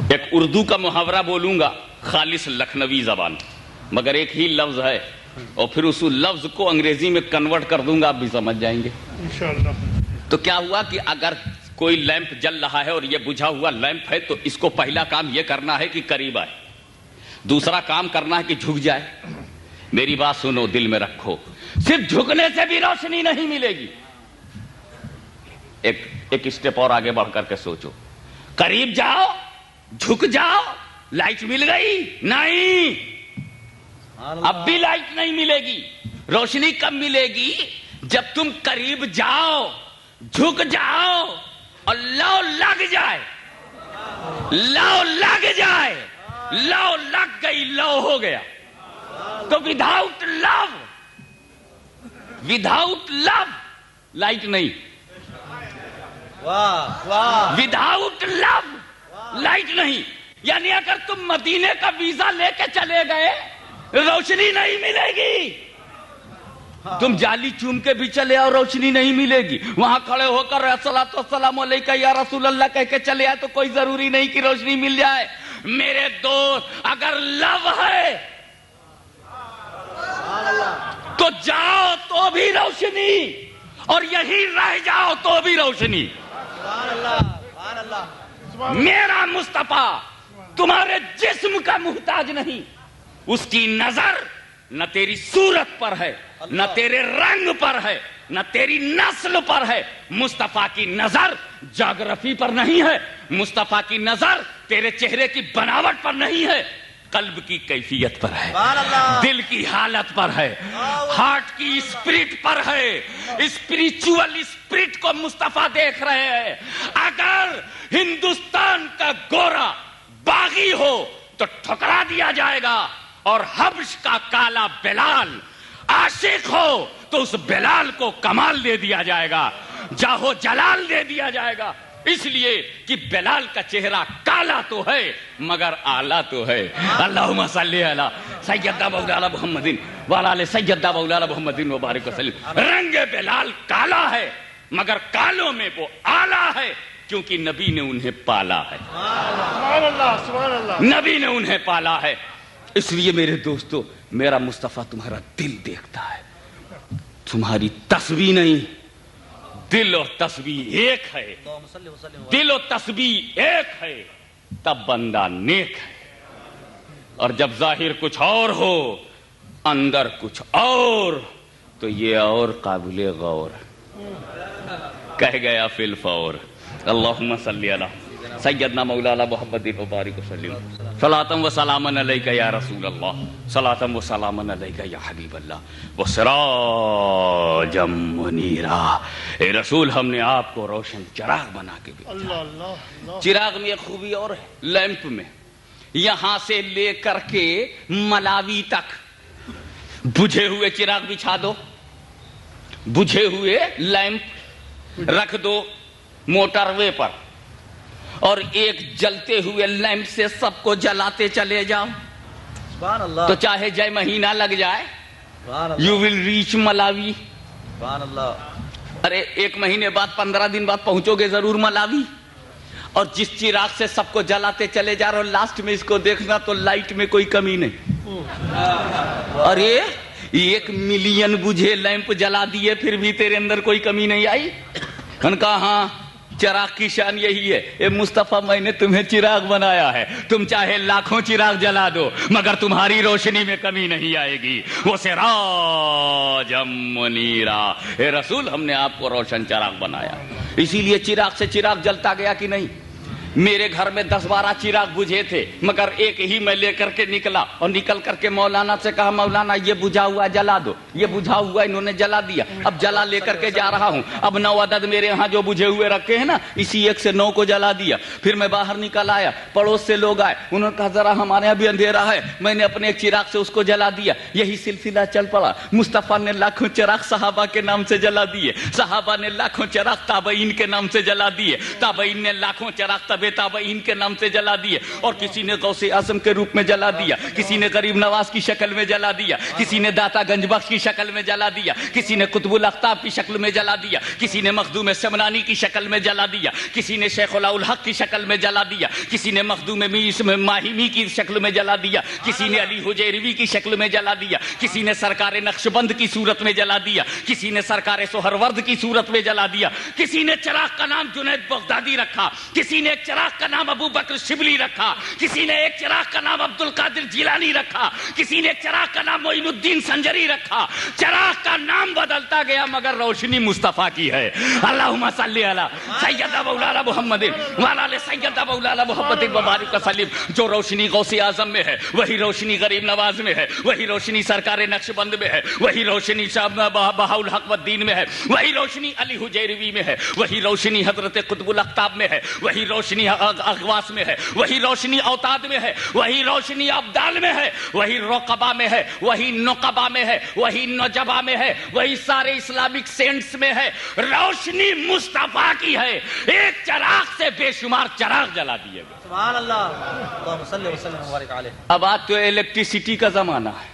ایک اردو کا محاورہ بولوں گا, خالص لکھنوی زبان, مگر ایک ہی لفظ ہے اور پھر اس لفظ کو انگریزی میں کنورٹ کر دوں گا, آپ بھی سمجھ جائیں گے انشاءاللہ. تو کیا ہوا کہ اگر کوئی لیمپ جل رہا ہے اور یہ بجھا ہوا لیمپ ہے تو اس کو پہلا کام یہ کرنا ہے کہ قریب آئے, دوسرا کام کرنا ہے کہ جھک جائے. میری بات سنو, دل میں رکھو, صرف جھکنے سے بھی روشنی نہیں ملے گی. ایک اسٹیپ اور آگے بڑھ کر کے سوچو. قریب جاؤ, جھک جاؤ, لائٹ مل گئی نہیں, اب بھی لائٹ نہیں ملے گی. روشنی کب ملے گی؟ جب تم قریب جاؤ, جھک جاؤ اور لو لگ جائے. لو لگ جائے, لو لگ گئی, لو ہو گیا. تو وداؤٹ لو لائٹ نہیں. وداؤٹ لو لائٹ نہیں. یعنی اگر تم مدینے کا ویزا لے کے چلے گئے روشنی نہیں ملے گی. تم جالی چوم کے بھی چلے اور روشنی نہیں ملے گی. وہاں کھڑے ہو کر الصلاۃ والسلام علیکہ یا رسول اللہ کہہ کے چلے آئے تو کوئی ضروری نہیں کہ روشنی مل جائے. میرے دوست اگر لو ہے تو جاؤ تو بھی روشنی, اور یہی رہ جاؤ تو بھی روشنی. میرا مصطفیٰ تمہارے جسم کا محتاج نہیں, اس کی نظر نہ تیری صورت پر ہے, نہ تیرے رنگ پر ہے, نہ تیری نسل پر ہے. مصطفیٰ کی نظر جغرافی پر نہیں ہے, مصطفیٰ کی نظر تیرے چہرے کی بناوٹ پر نہیں ہے, قلب کی کیفیت پر ہے, دل کی حالت پر ہے, ہارٹ کی اسپرٹ پر ہے. اسپریچول اسپرٹ کو مصطفیٰ دیکھ رہے ہیں. اگر ہندوستان کا گورا باغی ہو تو ٹھکرا دیا جائے گا, اور حبش کا کالا بلال عاشق ہو تو اس بلال کو کمال دے دیا جائے گا, جاہو جلال دے دیا جائے گا. اس لیے کہ بلال کا چہرہ کالا تو ہے مگر آلہ تو ہے. اللہم صلی علی سیدنا مولانا محمد وعلی آل سیدنا مولانا محمد وبارک وسلم. رنگ بلال کالا ہے مگر کالوں میں وہ آلہ ہے, کیونکہ نبی نے انہیں پالا ہے. سبحان اللہ. نبی نے انہیں پالا ہے. اس لیے میرے دوستو, میرا مصطفیٰ تمہارا دل دیکھتا ہے, تمہاری تسبیح نہیں. دل اور تسبیح ایک ہے, دل و تسبیح ایک ہے, تب بندہ نیک ہے. اور جب ظاہر کچھ اور ہو اندر کچھ اور, تو یہ اور قابل غور. کہہ گیا فی الفور. اللہم صلی علی سیدنا مولانا محمد مبارک وسلم. صلاۃ و سلام علیکہ یا رسول اللہ, صلاۃ و سلام علیکہ یا حبیب اللہ, وسراجا منیرا. اے رسول, ہم نے آپ کو روشن چراغ بنا کے بھیجا. چراغ میں ایک خوبی اور ہے, لیمپ میں یہاں سے لے کر کے ملاوی تک بجھے ہوئے چراغ بچھا دو, بجھے ہوئے لیمپ رکھ دو موٹر وے پر, اور ایک جلتے ہوئے لیمپ سے سب کو جلاتے چلے جاؤ. سبحان اللہ. تو چاہے جائے مہینہ لگ جائے, یو ول ریچ ملاوی. سبحان اللہ. ارے 1 مہینے بعد 15 دن بعد پہنچو گے ضرور ملاوی. اور جس چراغ سے سب کو جلاتے چلے جا رہے ہو, لاسٹ میں اس کو دیکھنا تو لائٹ میں کوئی کمی نہیں. ارے 1 ملین بجھے لیمپ جلا دیے پھر بھی تیرے اندر کوئی کمی نہیں آئی. ان کا ہاں چراغ کی شان یہی ہے, اے مصطفیٰ میں نے تمہیں چراغ بنایا ہے, تم چاہے لاکھوں چراغ جلا دو مگر تمہاری روشنی میں کمی نہیں آئے گی. وہ سراجا منیرا. اے رسول, ہم نے آپ کو روشن چراغ بنایا. اسی لیے چراغ سے چراغ جلتا گیا کہ نہیں. میرے گھر میں 10-12 چراغ بجھے تھے مگر ایک ہی میں لے کر کے نکلا, اور نکل کر کے مولانا سے کہا, مولانا یہ بجھا ہوا جلا دو. یہ بجھا ہوا انہوں نے جلا دیا, اب جلا لے کر کے جا رہا ہوں. اب 9 عدد میرے ہاں جو بجھے ہوئے رکھے ہیں نا, اسی ایک سے 9 کو جلا دیا. پھر میں باہر نکل آیا, پڑوس سے لوگ آئے, انہوں نے کہا ذرا ہمارے یہاں بھی اندھیرا ہے. میں نے اپنے ایک چراغ سے اس کو جلا دیا. یہی سلسلہ چل پڑا. مصطفیٰ نے لاکھوں چراغ صحابہ کے نام سے جلا دیے, صحابہ نے لاکھوں چراغ تابعین کے نام سے جلا دیے, تابعین نے لاکھوں چراغ تابعین کے نام سے جلا دیے. اور کسی نے غوث اعظم کے روپ میں جلا دیا, کسی نے غریب نواز کی شکل میں جلا دیا, کسی نے داتا گنج بخش کی شکل میں جلا دیا, کسی نے قطب الاقطاب کی شکل میں جلا دیا, کسی نے مخدوم سمنانی کی شکل میں جلا دیا, کسی نے شیخ الحق کی شکل میں جلا دیا, کسی نے مخدوم ماہمی کی شکل میں جلا دیا, کسی نے علی حجیروی کی شکل میں جلا دیا, کسی نے سرکار نقشبند کی صورت میں جلا دیا, کسی نے سرکار سہرورد کی صورت میں جلا دیا, کسی نے چراغ کا نام جنید بغدادی رکھا, کسی نے ایک چراغ کا نام ابو بکر شبلی رکھا, کسی نے ایک چراغ کا نام عبد القادر جیلانی رکھا, کسی نے ایک چراغ کا نام معین الدین سنجری رکھا. چراغ کا نام بدلتا گیا مگر روشنی مصطفیٰ کی ہے. اللہم صلی علی سیدنا مولانا محمد وعلی آل سیدنا مولانا محمد مبارک وسلم. جو روشنی غوث اعظم میں ہے وہی روشنی غریب نواز میں ہے, وہی روشنی سرکار نقشبند میں ہے, وہی روشنی بہاء الحق والدین میں ہے, وہی روشنی علی حجیروی میں ہے, وہی روشنی حضرت قطب الاقطاب میں ہے, وہی روشنی اغواس میں ہے, وہی روشنی اوتاد میں ہے, وہی روشنی ابدال میں ہے, وہی رقبہ میں ہے, وہی نقبہ میں ہے, وہی نجبہ میں ہے, وہی سارے اسلامک سینٹس میں ہے. روشنی مصطفیٰ کی ہے. ایک چراغ سے بے شمار چراغ جلا دیے گئے. سبحان اللہ. اللہم صلی وسلم وبارک علیہ. اب آج تو الیکٹریسٹی کا زمانہ ہے,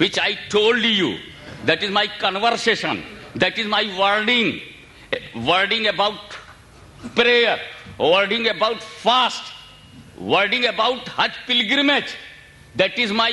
which I told you, that is my conversation, that is my wording about prayer, wording about fast, wording about hajj pilgrimage, that is my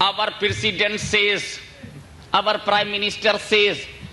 Our president says, our prime minister says,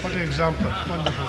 What an example. Wonderful.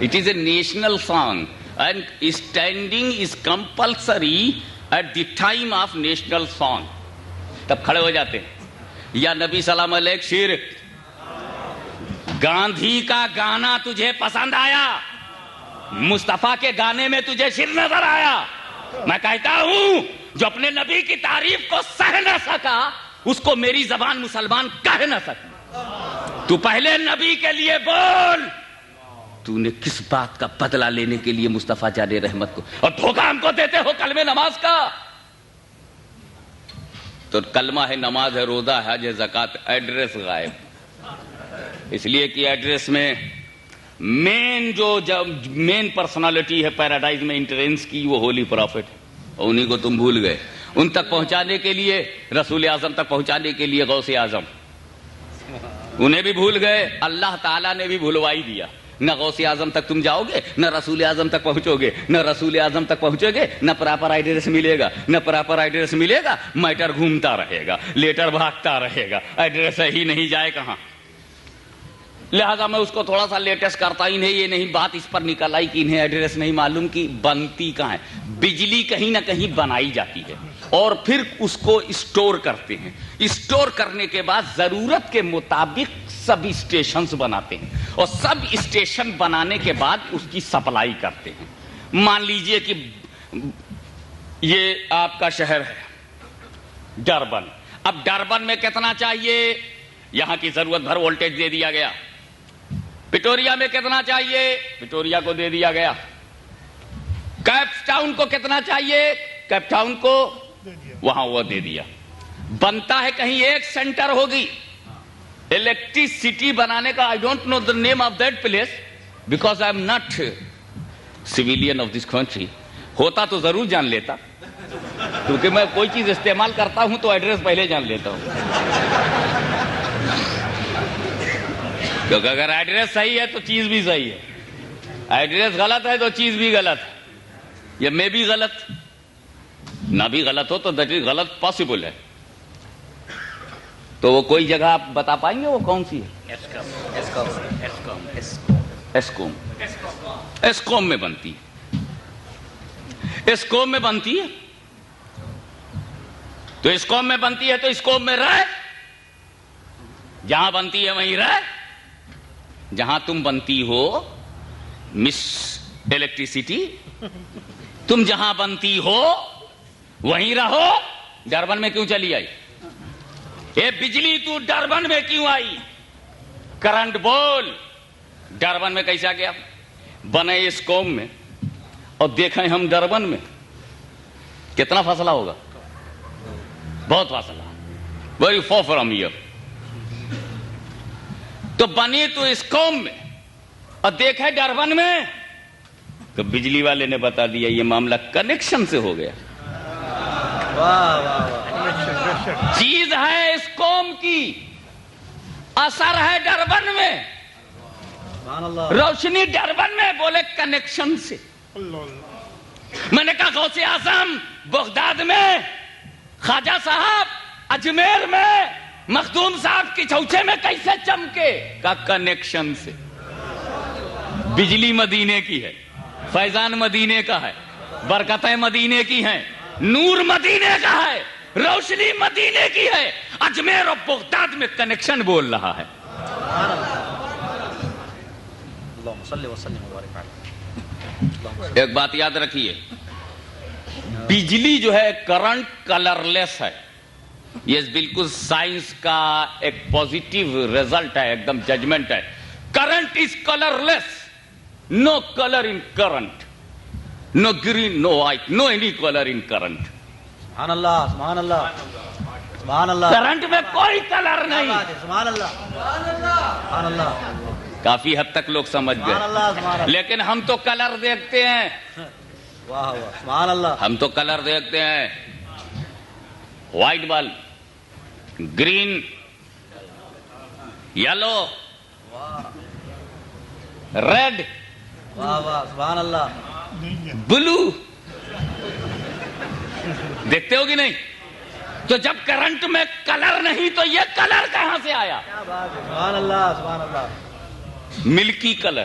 It is a national song and standing is compulsory at the time of national song. تب کھڑے ہو جاتے ہیں. یا نبی سلام علیہ شیر, گاندھی کا گانا تجھے پسند آیا, مصطفیٰ کے گانے میں تجھے شر نظر آیا. میں کہتا ہوں جو اپنے نبی کی تعریف کو سہ نہ سکا اس کو میری زبان مسلمان کہہ نہ سکی. تو پہلے نبی کے لیے بول, تو نے کس بات کا بدلہ لینے کے لیے مصطفیٰ جان رحمت کو, اور دھوکہ ہم کو دیتے ہو کلمہ نماز کا. تو کلمہ ہے, نماز ہے, روزہ ہے, حج ہے, زکات, ایڈریس غائب. اس لیے کہ ایڈریس میں مین پرسنالٹی ہے پیراڈائز میں انٹرنس کی, وہ ہولی پرافٹ ہے, اور انہی کو تم بھول گئے. ان تک پہنچانے کے لیے, رسول اعظم تک پہنچانے کے لیے غوث اعظم, انہیں بھی بھول گئے, اللہ تعالیٰ نے بھی بھلوائی دیا. نہ غوث اعظم تک تم جاؤ گے, نہ رسول اعظم تک پہنچو گے, نہ رسول اعظم تک پہنچو گے, نہ پراپر ایڈریس ملے گا, نہ پراپر ایڈریس ملے گا, میٹر گھومتا رہے گا, لیٹر بھاگتا رہے گا, ایڈریس ہی نہیں جائے کہاں. لہذا میں اس کو تھوڑا سا لیٹسٹ کرتا ہی نہیں. یہ نہیں بات اس پر نکل آئی کہ انہیں ایڈریس نہیں معلوم کہ بنتی کہاں ہے. بجلی کہیں نہ کہیں بنائی جاتی ہے اور پھر اس کو اسٹور کرتے ہیں. اسٹور کرنے کے بعد ضرورت کے مطابق سب اسٹیشنز بناتے ہیں, اور سب اسٹیشن بنانے کے بعد اس کی سپلائی کرتے ہیں. مان لیجئے کہ یہ آپ کا شہر ہے ڈربن. اب ڈربن میں کتنا چاہیے, یہاں کی ضرورت بھر وولٹیج دے دیا گیا. پٹوریا میں کتنا چاہیے, پٹوریا کو دے دیا گیا. کیپ ٹاؤن کو کتنا چاہیے, کیپ ٹاؤن کو وہاں وہ دے دیا. بنتا ہے کہیں ایک سینٹر ہوگی الیکٹریسٹی بنانے کا. I don't know the name of that place because I am not civilian of this country. ہوتا تو ضرور جان لیتا, کیونکہ میں کوئی چیز استعمال کرتا ہوں تو ایڈریس پہلے جان لیتا ہوں. کیونکہ اگر ایڈریس صحیح ہے تو چیز بھی صحیح ہے, ایڈریس غلط ہے تو چیز بھی غلط ہے, یا میں بھی غلط, نہ بھی غلط ہو تو دیٹ از غلط پاسبل ہے. تو وہ کوئی جگہ آپ بتا پائیں گے وہ کون سی ہے؟ ایسکوم میں بنتی ہے. ایسکوم میں بنتی ہے تو ایسکوم میں بنتی ہے تو ایسکوم میں رہ, جہاں بنتی ہے وہیں رہ. جہاں تم بنتی ہو مس الیکٹریسٹی, تم جہاں بنتی ہو وہیں رہو. ڈربن میں کیوں چلی آئی یہ بجلی, تو ڈربن میں کیوں آئی؟ کرنٹ بول. ڈربن میں کیسا گیا؟ بنے اس قوم میں اور دیکھیں ہم ڈربن میں, کتنا فاصلہ ہوگا؟ بہت فاصلہ, ویری فار فرام ہیئر. تو بنی تو اس قوم میں اور دیکھے ڈربن میں, تو بجلی والے نے بتا دیا یہ معاملہ کنیکشن سے ہو گیا. چیز ہے اس قوم کی, اثر ہے ڈربن میں, روشنی ڈربن میں, بولے کنیکشن سے. میں نے کہا غوث اعظم بغداد میں, خواجہ صاحب اجمیر میں, مخدوم صاحب کی چوچے میں کیسے چمکے؟ کا کنیکشن سے. بجلی مدینے کی ہے, فیضان مدینے کا ہے, برکتیں مدینے کی ہیں, نور مدینے کا ہے, روشنی مدینے کی ہے. اجمیر اور بغداد میں کنیکشن بول رہا ہے. ایک بات یاد رکھیے, بجلی جو ہے کرنٹ کلر لیس ہے. یہ بالکل سائنس کا ایک پوزیٹیو ریزلٹ ہے, ایک دم ججمنٹ ہے. Current is colourless, no colour in current, no green, no white, no any colour in current. سبحان اللہ, سبحان اللہ, سبحان اللہ. کرنٹ میں کوئی کلر نہیں. سبحان اللہ, سبحان اللہ. کافی حد تک لوگ سمجھ گئے, لیکن ہم تو کلر دیکھتے ہیں. واہ واہ, سبحان اللہ. ہم تو کلر دیکھتے ہیں, white bulb, green, yellow, red, واہ واہ, سبحان اللہ. بلو دیکھتے ہو کہ نہیں؟ تو جب کرنٹ میں کلر نہیں تو یہ کلر کہاں سے آیا؟ سبحان اللہ, سبحان اللہ. ملکی کلر,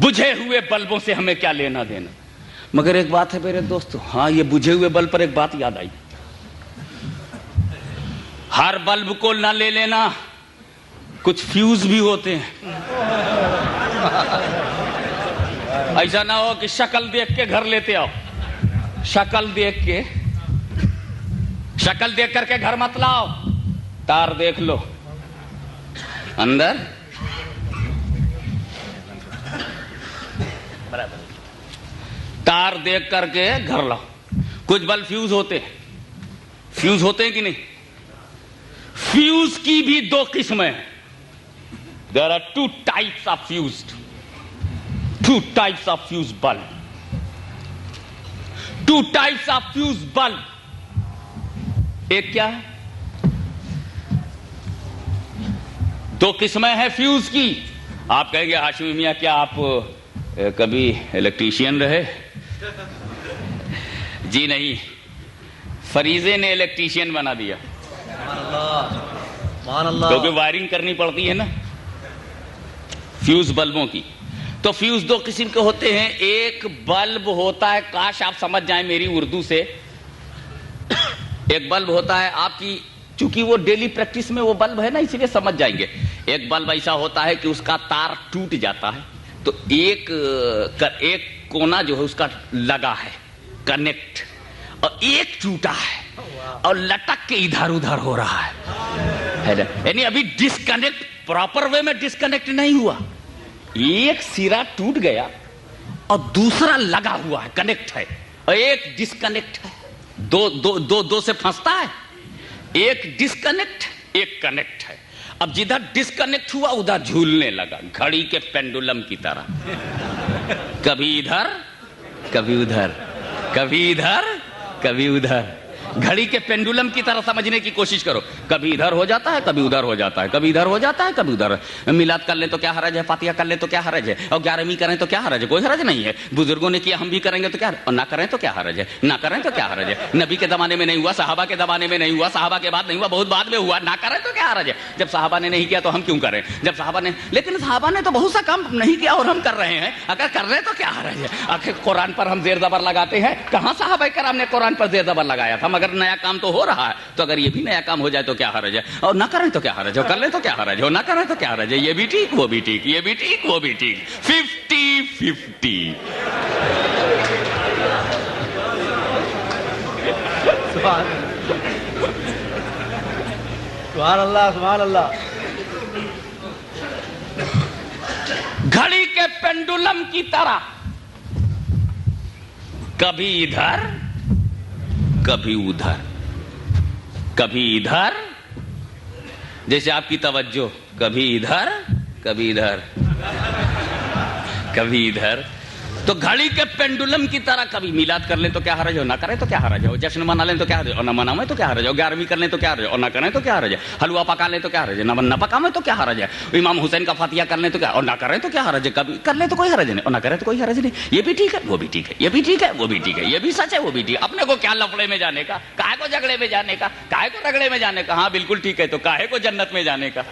بجھے ہوئے بلبوں سے ہمیں کیا لینا دینا. مگر ایک بات ہے میرے دوستو, ہاں یہ بجھے ہوئے بلب پر ایک بات یاد آئی, ہر بلب کو نہ لے لینا, کچھ فیوز بھی ہوتے ہیں. ایسا نہ ہو کہ شکل دیکھ کے گھر لیتے آؤ, شکل دیکھ کر کے گھر مت لاؤ, تار دیکھ لو اندر تار دیکھ کر کے گھر لاؤ. کچھ بلب فیوز ہوتے ہیں کہ نہیں؟ فیوز کی بھی دو قسمیں ہیں. There are two types of fused. Two types of fuse bulb. Two types of fuse bulb. ایک کیا ہے؟ دو قسمیں ہیں فیوز کی. آپ کہیں گے ہاشمی میاں کیا آپ کبھی الیکٹریشین رہے؟ جی نہیں, فریضے نے الیکٹریشین بنا دیا. کیونکہ وائرنگ کرنی پڑتی ہے نا فیوز بلبوں کی. تو فیوز دو قسم کے ہوتے ہیں. ایک بلب ہوتا ہے, کاش آپ سمجھ جائیں میری اردو سے, ایک بلب ہوتا ہے آپ کی, چونکہ وہ ڈیلی پریکٹس میں وہ بلب ہے نا اس لیے سمجھ جائیں گے. ایک بلب ایسا ہوتا ہے کہ اس کا تار ٹوٹ جاتا ہے تو ایک کونا جو ہے اس کا لگا ہے کنیکٹ, اور ایک ٹوٹا ہے اور لٹک کے ادھر ادھر ہو رہا ہے. یعنی ابھی ڈسکنیکٹ پراپر وے میں ڈسکنیکٹ نہیں ہوا, ایک سرا ٹوٹ گیا اور دوسرا لگا ہوا ہے, کنیکٹ ہے, اور ایک ڈسکنیکٹ ہے. دو سے پھنستا ہے, ایک ڈسکنیکٹ ایک کنیکٹ ہے. اب جدھر ڈسکنیکٹ ہوا ادھر جھولنے لگا, گھڑی کے پینڈولم کی طرح, کبھی ادھر کبھی ادھر, کبھی ادھر کبھی ادھر. گھڑی کے پینڈولم کی طرح سمجھنے کی کوشش کرو, کبھی ادھر ہو جاتا ہے کبھی ادھر ہو جاتا ہے, کبھی ادھر ہو جاتا ہے کبھی ادھر. میلاد کر لیں تو کیا حرج ہے, فاتحہ کر لیں تو کیا حرج ہے, اور 11ویں کریں تو کیا حرج ہے, کوئی حرج نہیں ہے. بزرگوں نے کیا ہم بھی کریں گے تو کیا, اور نہ کریں تو کیا حرج ہے, نہ کریں تو کیا حرج ہے. نبی کے زمانے میں نہیں ہوا, صحابہ کے زمانے میں نہیں ہوا, صحابہ کے بعد نہیں ہوا, بہت بعد میں ہوا, نہ کریں تو کیا حرج ہے. جب صحابہ نے نہیں کیا تو ہم کیوں کریں, جب صحابہ نے, لیکن صحابہ نے تو بہت سا کام نہیں کیا اور ہم کر رہے ہیں, اگر کر رہے تو کیا حرج ہے. آخر قرآن پر ہم زیر زبر لگاتے ہیں, کہاں صحابہ کرام نے قرآن پر زیر زبر لگایا تھا, مگر نیا کام تو ہو رہا ہے, تو اگر یہ بھی نیا کام ہو جائے تو کیا حرج ہے, اور نہ کریں تو کیا حرج ہے, کر لیں تو کیا حرج ہے, نہ کریں تو کیا حرج ہے. یہ بھی ٹھیک وہ بھی ٹھیک, یہ بھی ٹھیک وہ بھی ٹھیک, 50-50. سبحان اللہ سبحان اللہ. گھڑی کے پینڈولم کی طرح کبھی ادھر کبھی ادھر, کبھی ادھر, جیسے آپ کی توجہ, کبھی ادھر کبھی ادھر کبھی ادھر. تو گھڑی کے پینڈولم کی طرح کبھی میلاد کر لیں تو کیا حرج ہو, نہ کریں تو کیا حرج ہو. جشن منا لیں تو کیا حرج ہے, اور نہ مناویں تو کیا حرج ہے. 11ویں کر لیں تو کیا حرج ہے, اور نہ کریں تو کیا حرج ہے. حلوہ پکا لیں تو کیا حرج ہے, نہ پکاویں تو کیا حرج ہے. امام حسین کا فاتحہ کر لیں تو کیا, اور نہ کریں تو کیا حرج ہے. کبھی کر لیں تو کوئی حرج نہیں, اور نہ کریں تو کوئی حرج نہیں. یہ بھی ٹھیک ہے وہ بھی ٹھیک ہے, یہ بھی ٹھیک ہے وہ بھی ٹھیک ہے, یہ بھی سچ ہے وہ بھی ٹھیک ہے. اپنے کو کیا لفڑے میں جانے کا, کاہے کو جھگڑے میں جانے کا, کاہے کو رگڑے میں جانے کا. ہاں بالکل ٹھیک ہے, تو کاہے کو جنت میں جانے کا.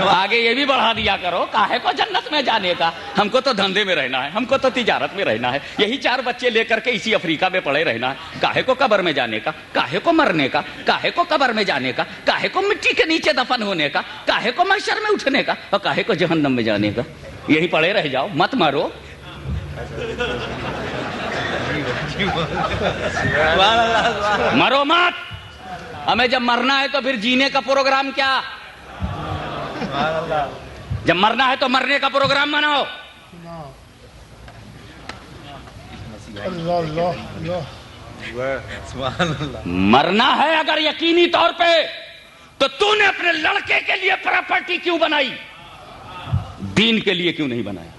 آگے یہ بھی بڑھا دیا کرو, کاہے کو جنت میں جانے کا. ہم کو تو دھندے میں رہنا ہے, ہم کو تو تجارت میں رہنا ہے, یہی 4 بچے لے کر کے اسی افریقہ میں پڑے رہنا ہے. کاہے کو قبر میں جانے کا, کاہے کو مرنے کا, کاہے کو قبر میں جانے کا, کاہے کو مٹی کے نیچے دفن ہونے کا, کاہے کو محشر میں اٹھنے کا, اور کاہے کو جہنم میں جانے کا. یہی پڑے رہ جاؤ, مت مرو. مرو مت. ہمیں جب مرنا ہے تو پھر جینے کا پروگرام کیا, جب مرنا ہے تو مرنے کا پروگرام بناؤ. مرنا ہے اگر یقینی طور پہ, تو نے اپنے لڑکے کے لیے پراپرٹی کیوں بنائی, دین کے لیے کیوں نہیں بنایا.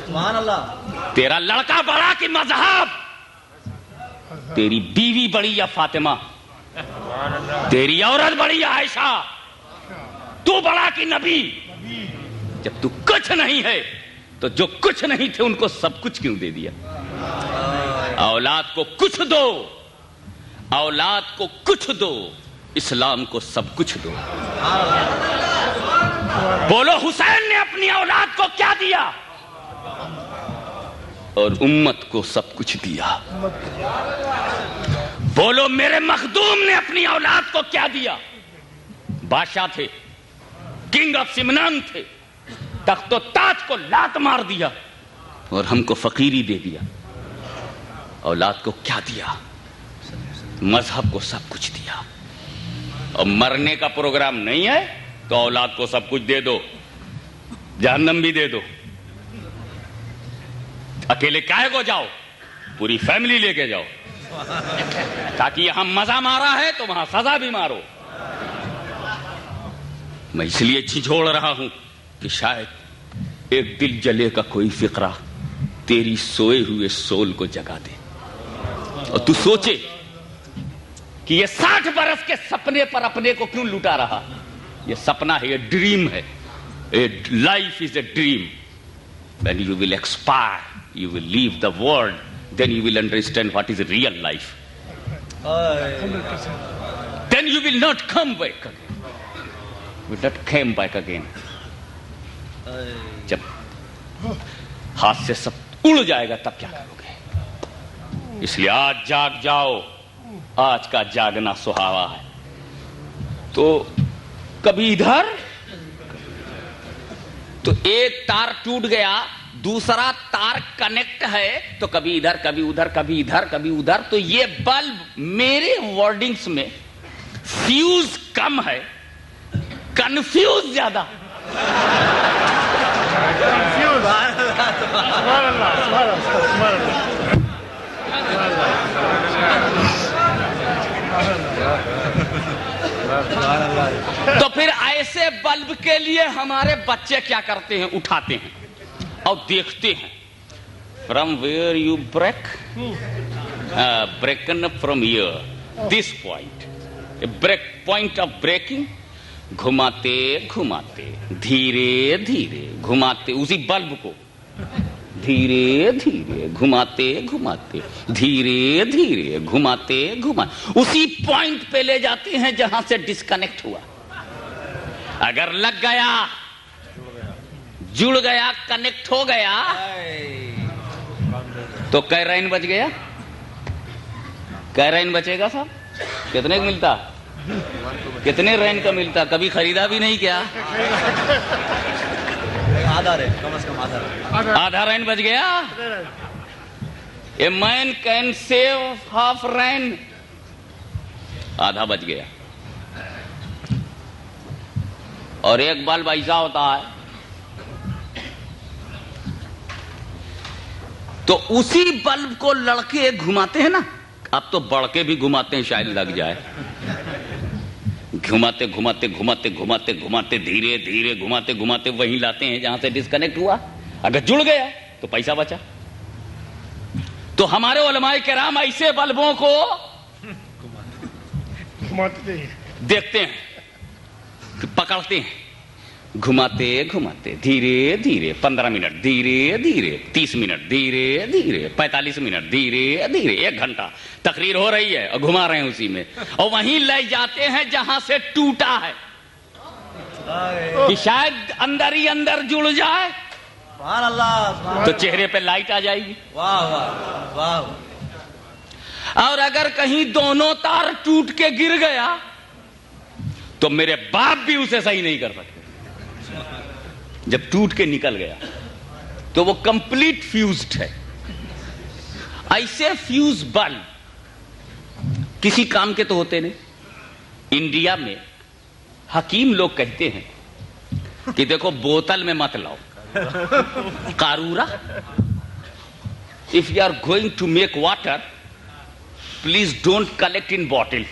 سبحان اللہ. تیرا لڑکا بڑا کہ مذہب, تیری بیوی بڑی یا فاطمہ, تیری عورت بڑی یا عائشہ, تو بڑا کہ نبی. جب تو کچھ نہیں ہے تو جو کچھ نہیں تھے ان کو سب کچھ کیوں دے دیا. اولاد کو کچھ دو, اولاد کو کچھ دو, اسلام کو سب کچھ دو. بولو حسین نے اپنی اولاد کو کیا دیا؟ اور امت کو سب کچھ دیا. بولو میرے مخدوم نے اپنی اولاد کو کیا دیا؟ بادشاہ تھے، کنگ آف سمنان تھے، تخت و تاج کو لات مار دیا اور ہم کو فقیری دے دیا. اولاد کو کیا دیا؟ مذہب کو سب کچھ دیا. اور مرنے کا پروگرام نہیں ہے تو اولاد کو سب کچھ دے دو، جہنم بھی دے دو. اکیلے کاہے کو جاؤ؟ پوری فیملی لے کے جاؤ، تاکہ یہاں مزہ مارا ہے تو وہاں سزا بھی مارو. میں اس لیے جھنجھوڑ رہا ہوں کہ شاید ایک دل جلے کا کوئی فقرہ تیری سوئے ہوئے سول کو جگا دے اور تو سوچے کہ یہ 60 برس کے سپنے پر اپنے کو کیوں لٹا رہا. یہ سپنا ہے، یہ ڈریم ہے. Life is a dream. When you will expire, you will leave the world, then you will understand what is real life. Then you will not come back again. You will not come back again. جب ہاتھ سے سب اڑ جائے گا تب کیا کرو گے؟ اس لیے آج جاگ جاؤ. آج کا جاگنا سہاوا ہے. تو کبھی ادھر تو ایک تار ٹوٹ گیا، دوسرا تار کنیکٹ ہے تو کبھی ادھر کبھی ادھر کبھی ادھر کبھی ادھر. تو یہ بلب میرے ورڈنگز میں فیوز کم ہے، کنفیوز زیادہ. تو پھر ایسے بلب کے لیے ہمارے بچے کیا کرتے ہیں؟ اٹھاتے ہیں اور دیکھتے ہیں from where you broken up from here, this point, a break point of breaking. گھماتے گھماتے دھیرے دھیرے گھماتے اسی بلب کو، دھیرے دھیرے گھماتے گھماتے دھیرے دھیرے گھماتے گھماتے اسی پوائنٹ پہ لے جاتے ہیں جہاں سے ڈسکنیکٹ ہوا. اگر لگ گیا، جڑ گیا، کنیکٹ ہو گیا تو کیرائن بچ گیا. کیرائن بچے گا صاحب؟ کتنے کا ملتا؟ کتنے رین کا ملتا؟ کبھی خریدا بھی نہیں کیا؟ آدھا رین، کم از کم آدھا رین بچ گیا. اے مین کین سیو ہاف رین. آدھا بچ گیا. اور ایک بلب ایسا ہوتا ہے تو اسی بلب کو لڑکے گھماتے ہیں نا. اب تو بڑھ کے بھی گھماتے ہیں شاید لگ جائے. گھماتے گھماتے گھماتے گھماتے گھماتے دھیرے دھیرے گھماتے گھماتے وہیں لاتے ہیں جہاں سے ڈسکنیکٹ ہوا. اگر جڑ گیا تو پیسہ بچا. تو ہمارے علماء کرام ایسے بلبوں کو دیکھتے ہیں، پکڑتے ہیں، گھماتے گھماتے دھیرے دھیرے 15 منٹ دھیرے دھیرے، 30 منٹ دھیرے دھیرے، 45 منٹ دھیرے دھیرے، 1 گھنٹہ تقریر ہو رہی ہے اور گھما رہے ہیں اسی میں، اور وہیں لے جاتے ہیں جہاں سے ٹوٹا ہے کہ شاید اندر ہی اندر جڑ جائے. سبحان اللہ. تو چہرے پہ لائٹ آ جائے گی. واہ واہ واہ. اور اگر کہیں دونوں تار ٹوٹ کے گر گیا تو میرے باپ بھی اسے صحیح نہیں کر سکتے. جب ٹوٹ کے نکل گیا تو وہ کمپلیٹ فیوزڈ ہے. ایسے فیوز بلب کسی کام کے تو ہوتے نہیں. انڈیا میں حکیم لوگ کہتے ہیں کہ دیکھو بوتل میں مت لاؤ، قارورہ. if you are going to make water, please don't collect in bottle.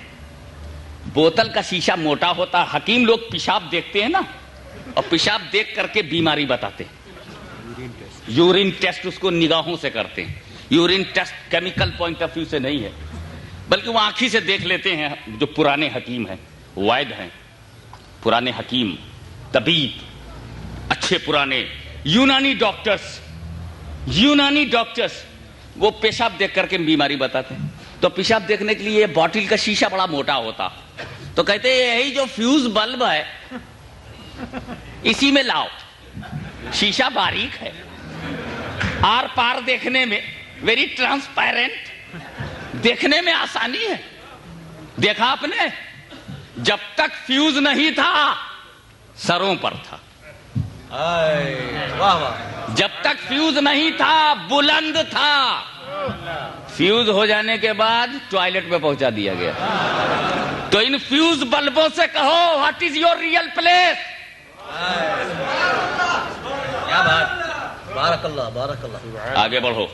بوتل کا شیشہ موٹا ہوتا. حکیم لوگ پیشاب دیکھتے ہیں نا، اور پیشاب دیکھ کر کے بیماری بتاتے ہیں. یورین ٹیسٹ اس کو نگاہوں سے کرتے ہیں. Urine test chemical point of view سے نہیں ہے، بلکہ وہ آنکھی سے دیکھ لیتے ہیں. جو پرانے حکیم ہیں، وائد ہیں، پرانے حکیم، طبیب، اچھے پرانے یونانی ڈاکٹرز وہ پیشاب دیکھ کر کے بیماری بتاتے ہیں. تو پیشاب دیکھنے کے لیے باٹل کا شیشہ بڑا موٹا ہوتا. تو کہتے ہیں یہی جو فیوز بلب ہے اسی میں لاؤ. شیشہ باریک ہے, آر پار دیکھنے میں ویری ٹرانسپیرنٹ, دیکھنے میں آسانی ہے. دیکھا آپ نے, جب تک فیوز نہیں تھا سروں پر تھا. واہ واہ. جب تک فیوز نہیں تھا بلند تھا, فیوز ہو جانے کے بعد ٹوائلٹ میں پہنچا دیا گیا. تو ان فیوز بلبوں سے کہو what is your real place. کیا بات, بارک اللہ بارک اللہ. آگے بڑھو.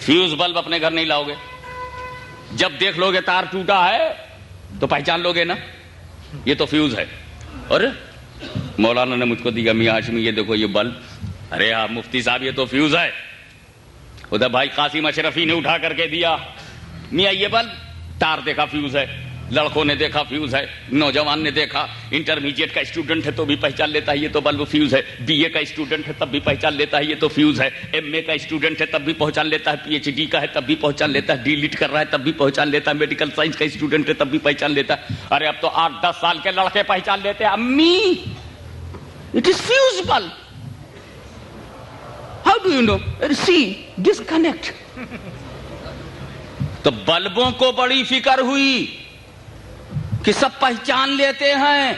فیوز بلب اپنے گھر نہیں لاؤ گے, جب دیکھ لو گے تار ٹوٹا ہے تو پہچان لو گے نا یہ تو فیوز ہے. اور مولانا نے مجھ کو دیا, میاں ہاشمی یہ دیکھو یہ بلب. ارے آپ مفتی صاحب یہ تو فیوز ہے. ادھر بھائی قاسم اشرفی نے اٹھا کر کے دیا, میاں یہ بلب, تار دیکھا فیوز ہے. لڑکوں نے دیکھا فیوز ہے, نوجوان نے دیکھا, انٹرمیڈیٹ کا اسٹوڈنٹ ہے تو بھی پہچان لیتا ہے یہ تو بلب فیوز ہے. بی اے کا اسٹوڈنٹ ہے تب بھی پہچان لیتا ہے یہ تو فیوز ہے. ایم اے کا اسٹوڈنٹ ہے تب بھی پہچان لیتا ہے, پی ایچ ڈی کا ہے تب بھی پہچان لیتا ہے, ڈی لٹ کر رہا ہے تب بھی پہچان لیتا ہے, میڈیکل سائنس کا اسٹوڈنٹ ہے تب بھی پہچان لیتا ہے. ارے اب تو 8-10 سال کے لڑکے پہچان لیتے ہیں, امی it is fuse bulb. How do you know? See disconnect. تو بلبوں کو بڑی فکر ہوئی کہ سب پہچان لیتے ہیں.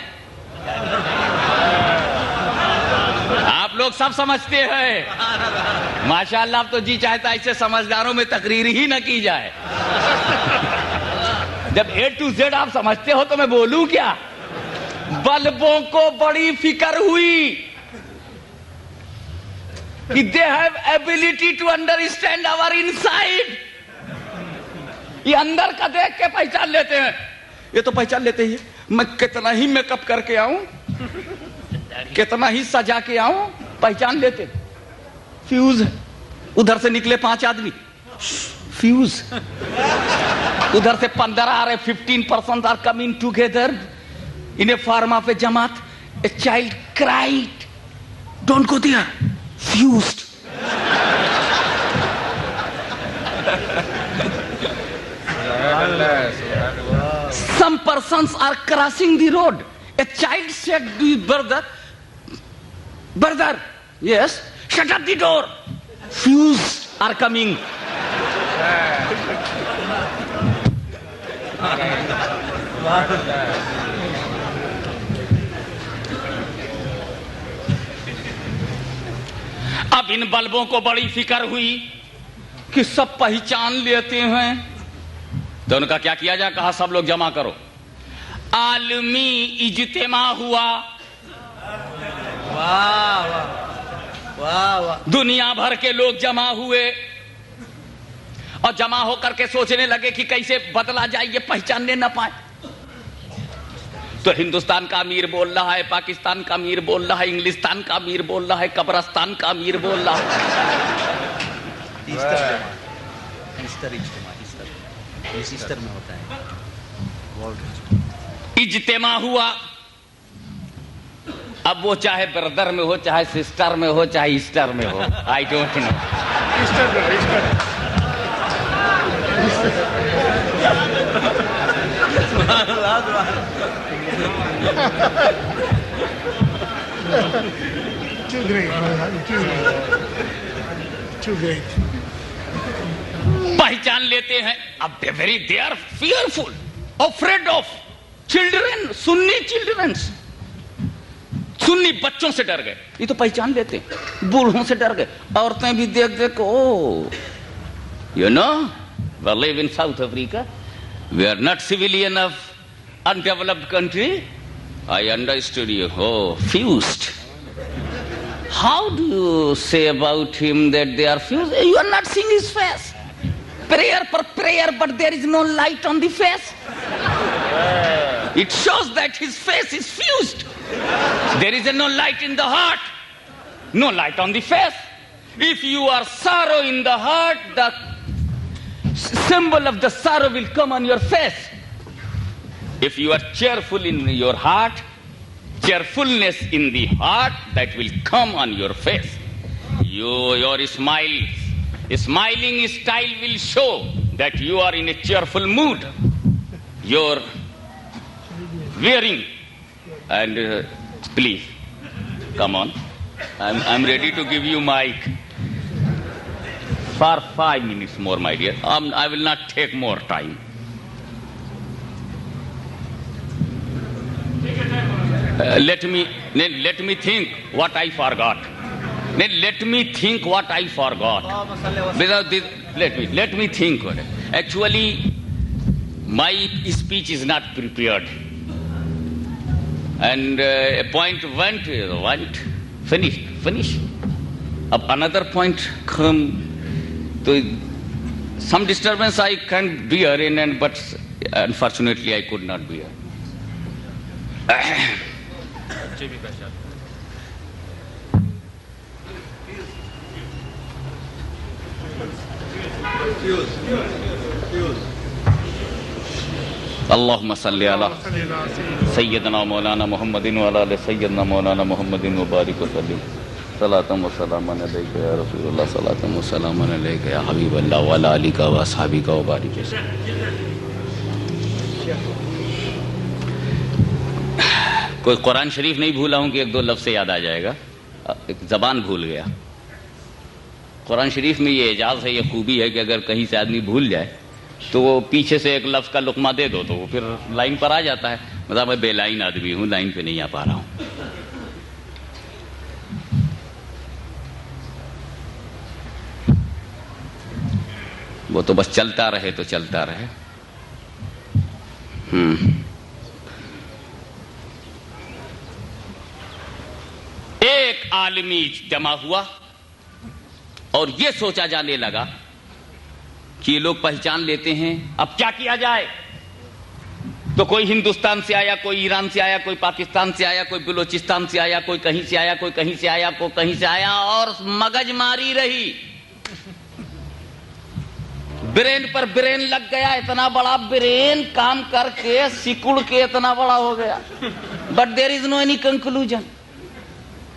آپ لوگ سب سمجھتے ہیں ماشاءاللہ. اب تو جی چاہتا ہے ایسے سمجھداروں میں تقریر ہی نہ کی جائے. جب A to Z آپ سمجھتے ہو تو میں بولوں کیا. بلبوں کو بڑی فکر ہوئی کہ they have ability to understand our inside. یہ اندر کا دیکھ کے پہچان لیتے ہیں. یہ تو پہچان لیتے ہی, میں کتنا ہی میک اپ کر کے آؤں, کتنا ہی سجا کے آؤں, پہچان لیتے. فیوز ہے. ادھر سے نکلے 5 آدمی, فیوز. ادھر سے 15 آ رہے, 15% are coming together in a form of a jamaat. A child cried, don't go there, fused. Some persons are crossing the road. A child said to his brother, brother, yes, shut up the door. Fuse are coming. اب ان بلبوں کو بڑی فکر ہوئی کہ سب پہچان لیتے ہیں. تو ان کا کیا کیا جائے, کہا سب لوگ جمع کرو. عالمی اجتماع ہوا. واہ واہ واہ. دنیا بھر کے لوگ جمع ہوئے اور جمع ہو کر کے سوچنے لگے کہ کیسے بدلا جائے, یہ پہچاننے نہ پائے. تو ہندوستان کا امیر بول رہا ہے, پاکستان کا امیر بول رہا ہے, انگلستان کا امیر بول رہا ہے, قبرستان کا امیر بول رہا ہے. ایسٹر میں ہوتا ہے. اجتماع ہوا. اب وہ چاہے بردر میں ہو, چاہے سسٹر میں ہو, چاہے ایسٹر میں ہو, I don't know. Too great, too great. پہچان لیتے ہیں. اب they are fearful, afraid of children, سنی بچوں سے ڈر گئے. یہ تو پہچان لیتے ہیں. بوڑھوں سے ڈر گئے. عورتیں بھی دیکھ دیکھ او you know, we live in South Africa, we are not civilian of undeveloped country. I understood you. Oh, fused. How do you say about him that they are fused? You are not seeing his face. Prayer for prayer, but there is no light on the face. It shows that his face is fused. There is no light in the heart, no light on the face. If you are sorrow in the heart, the symbol of the sorrow will come on your face. If you are cheerful in your heart, cheerfulness in the heart, that will come on your face. Your smiling style will show that you are in a cheerful mood. Your wearing and please, come on. I'm ready to give you mic for 5 minutes more, my dear. I will not take more time. Let me think what I forgot. Let me think what I forgot. Without this, let me think. Actually, my speech is not prepared. And a point went, finished. Ab another point come. So some disturbance I can't bear in, but unfortunately I could not bear. اللهم صل على سيدنا مولانا محمد وعلى آل سيدنا مولانا محمد وبارك وسلم صلاة وسلاما عليك يا رسول الله صلاة وسلاما عليك يا حبيب الله وعلى آلك وأصحابك وبارك وسلم. کوئی قرآن شریف نہیں بھولا ہوں کہ ایک دو لفظ سے یاد آ جائے گا. ایک زبان بھول گیا. قرآن شریف میں یہ اعجاز ہے, یہ خوبی ہے کہ اگر کہیں سے آدمی بھول جائے تو وہ پیچھے سے ایک لفظ کا لقمہ دے دو تو وہ پھر لائن پر آ جاتا ہے. مطلب میں بے لائن آدمی ہوں, لائن پہ نہیں آ پا رہا ہوں. وہ تو بس چلتا رہے تو چلتا رہے. ایک عالمی اجتماع ہوا اور یہ سوچا جانے لگا کہ یہ لوگ پہچان لیتے ہیں, اب کیا کیا جائے. تو کوئی ہندوستان سے آیا, کوئی ایران سے آیا, کوئی پاکستان سے آیا, کوئی بلوچستان سے آیا, کوئی کہیں سے آیا, کوئی کہیں سے آیا, کوئی کہیں سے آیا, اور مگج ماری رہی. برین پر برین لگ گیا. اتنا بڑا برین کام کر کے سکڑ کے اتنا بڑا ہو گیا. But there is no any conclusion,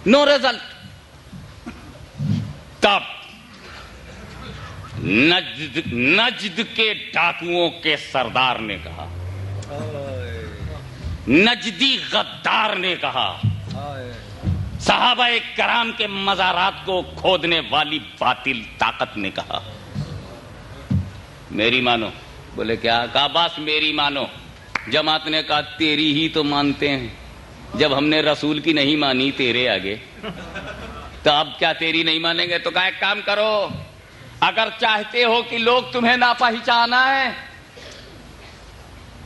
no result. تب نجد کے ڈاکوؤں کے سردار نے کہا, نجدی غدار نے کہا, صحابہ کرام کے مزارات کو کھودنے والی باطل طاقت نے کہا, میری مانو. بولے کیا کہا؟ بس میری مانو. جماعت نے کہا تیری ہی تو مانتے ہیں, جب ہم نے رسول کی نہیں مانی تیرے آگے تو اب کیا تیری نہیں مانیں گے؟ تو کہا ایک کام کرو, اگر چاہتے ہو کہ لوگ تمہیں نہ پہچانا ہے,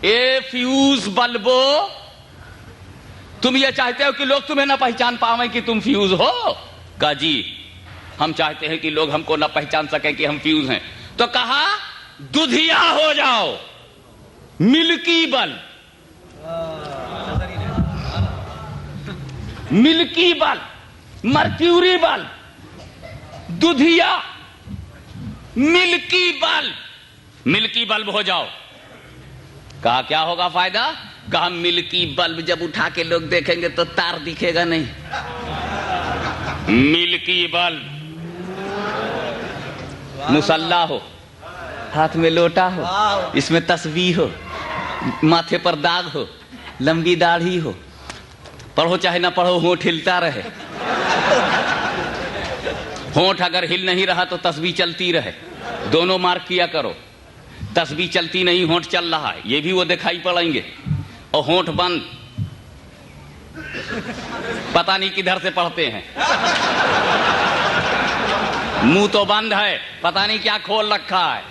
اے فیوز بلبو, تم یہ چاہتے ہو کہ لوگ تمہیں نہ پہچان پاویں کہ تم فیوز ہو؟ کہا جی ہم چاہتے ہیں کہ لوگ ہم کو نہ پہچان سکیں کہ ہم فیوز ہیں. تو کہا ددھیا ہو جاؤ, ملکی بل, ملکی بل, مرکیوری بل, ددھیا, ملکی بل, ملکی بلب ہو جاؤ. کہا کیا ہوگا فائدہ؟ کہا ملکی بلب جب اٹھا کے لوگ دیکھیں گے تو تار دکھے گا نہیں. ملکی بلب, مسلح ہو, ہاتھ میں لوٹا ہو, اس میں تسبیح ہو, ماتھے پر داغ ہو, لمبی داڑھی ہو, پڑھو چاہے نہ پڑھو ہونٹ ہلتا رہے. ہونٹ اگر ہل نہیں رہا تو تسبیح چلتی رہے. دونوں مارک کیا کرو. تسبیح چلتی نہیں, ہونٹ چل رہا ہے, یہ بھی وہ دکھائی پڑیں گے. اور ہونٹ بند, پتہ نہیں کدھر سے پڑھتے ہیں. منہ تو بند ہے, پتہ نہیں کیا کھول رکھا ہے.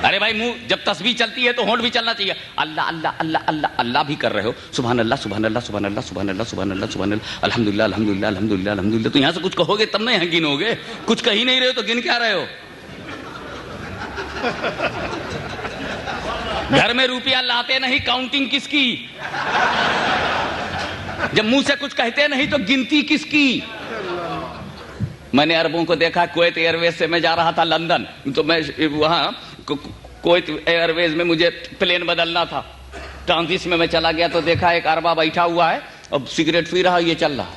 ارے بھائی منہ جب تسبیح چلتی ہے تو ہونٹ بھی چلنا چاہیے. اللہ اللہ اللہ اللہ اللہ بھی کر رہے ہو, سبحان اللہ سبحان اللہ سبحان اللہ سبحان اللہ سبحان اللہ سبحان اللہ, الحمدللہ الحمدللہ الحمدللہ الحمدللہ. تو یہاں سے کچھ کہو گے تب نہ یہاں گنو گے. کچھ کہی نہیں رہے ہو تو گن کیا رہے ہو؟ گھر میں روپیہ لاتے نہیں, کاؤنٹنگ کس کی؟ جب منہ سے کچھ کہتے نہیں تو گنتی کس کی؟ میں نے عربوں کو دیکھا, کویت ایئر ویز سے میں جا رہا تھا لندن, تو میں وہاں کویت ایئر ویز میں مجھے پلین بدلنا تھا. ٹرانزٹ میں چلا گیا تو دیکھا ایک عربہ بیٹھا ہوا ہے, اب سگریٹ پی رہا, یہ چل رہا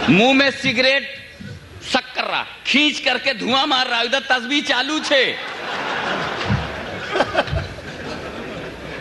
منہ میں سگریٹ سک کر رہا, کھینچ کر کے دھواں مار رہا, ادھر تسبیح چالو چھے.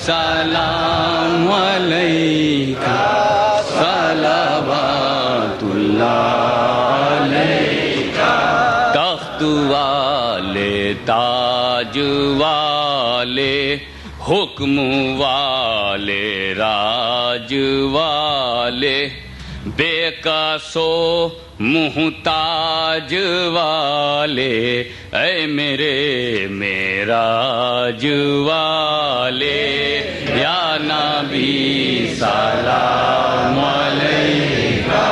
سلام علیکہ صلوات اللہ علیکہ تخت والے تاج والے حکم والے راج والے بے قصو محتاج والے اے میرے معراج والے یا نبی سلام علیکہ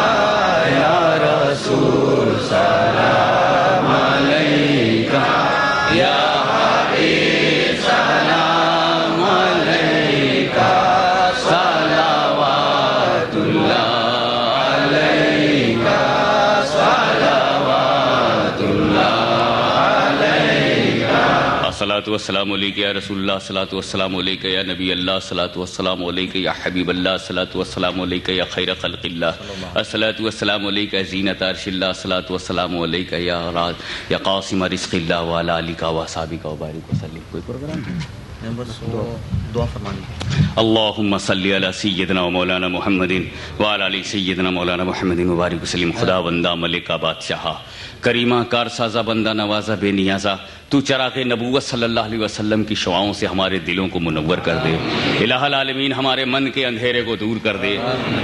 یا رسول سلام علیکہ یا حبیب سلام علیکہ صلوات اللہ الصلاۃ والسلام علیکہ یا رسول اللہ، الصلاۃ والسلام علیکہ یا نبی اللہ، الصلاۃ والسلام علیکہ یا حبیب اللہ، الصلاۃ والسلام علیکہ یا خیر خلق اللہ، الصلاۃ والسلام علیکہ زینت عرش اللہ، الصلاۃ والسلام علیکہ یا قاسم رزق اللہ وعلی آلک و اصحابک وبارک وسلم۔ کوئی پروگرام دعا فرمانی۔ اللہم صلی علی سیدنا و مولانا محمد وعلی آل سیدنا مولانا محمد وبارک وسلم۔ خدا بندہ ملکہ بادشاہ کریمہ کارسازہ بندہ نوازہ بے نیازہ، تو چراغ نبوت صلی اللہ علیہ وسلم کی شعاؤں سے ہمارے دلوں کو منور کر دے۔ الہ العالمین ہمارے من کے اندھیرے کو دور کر دے،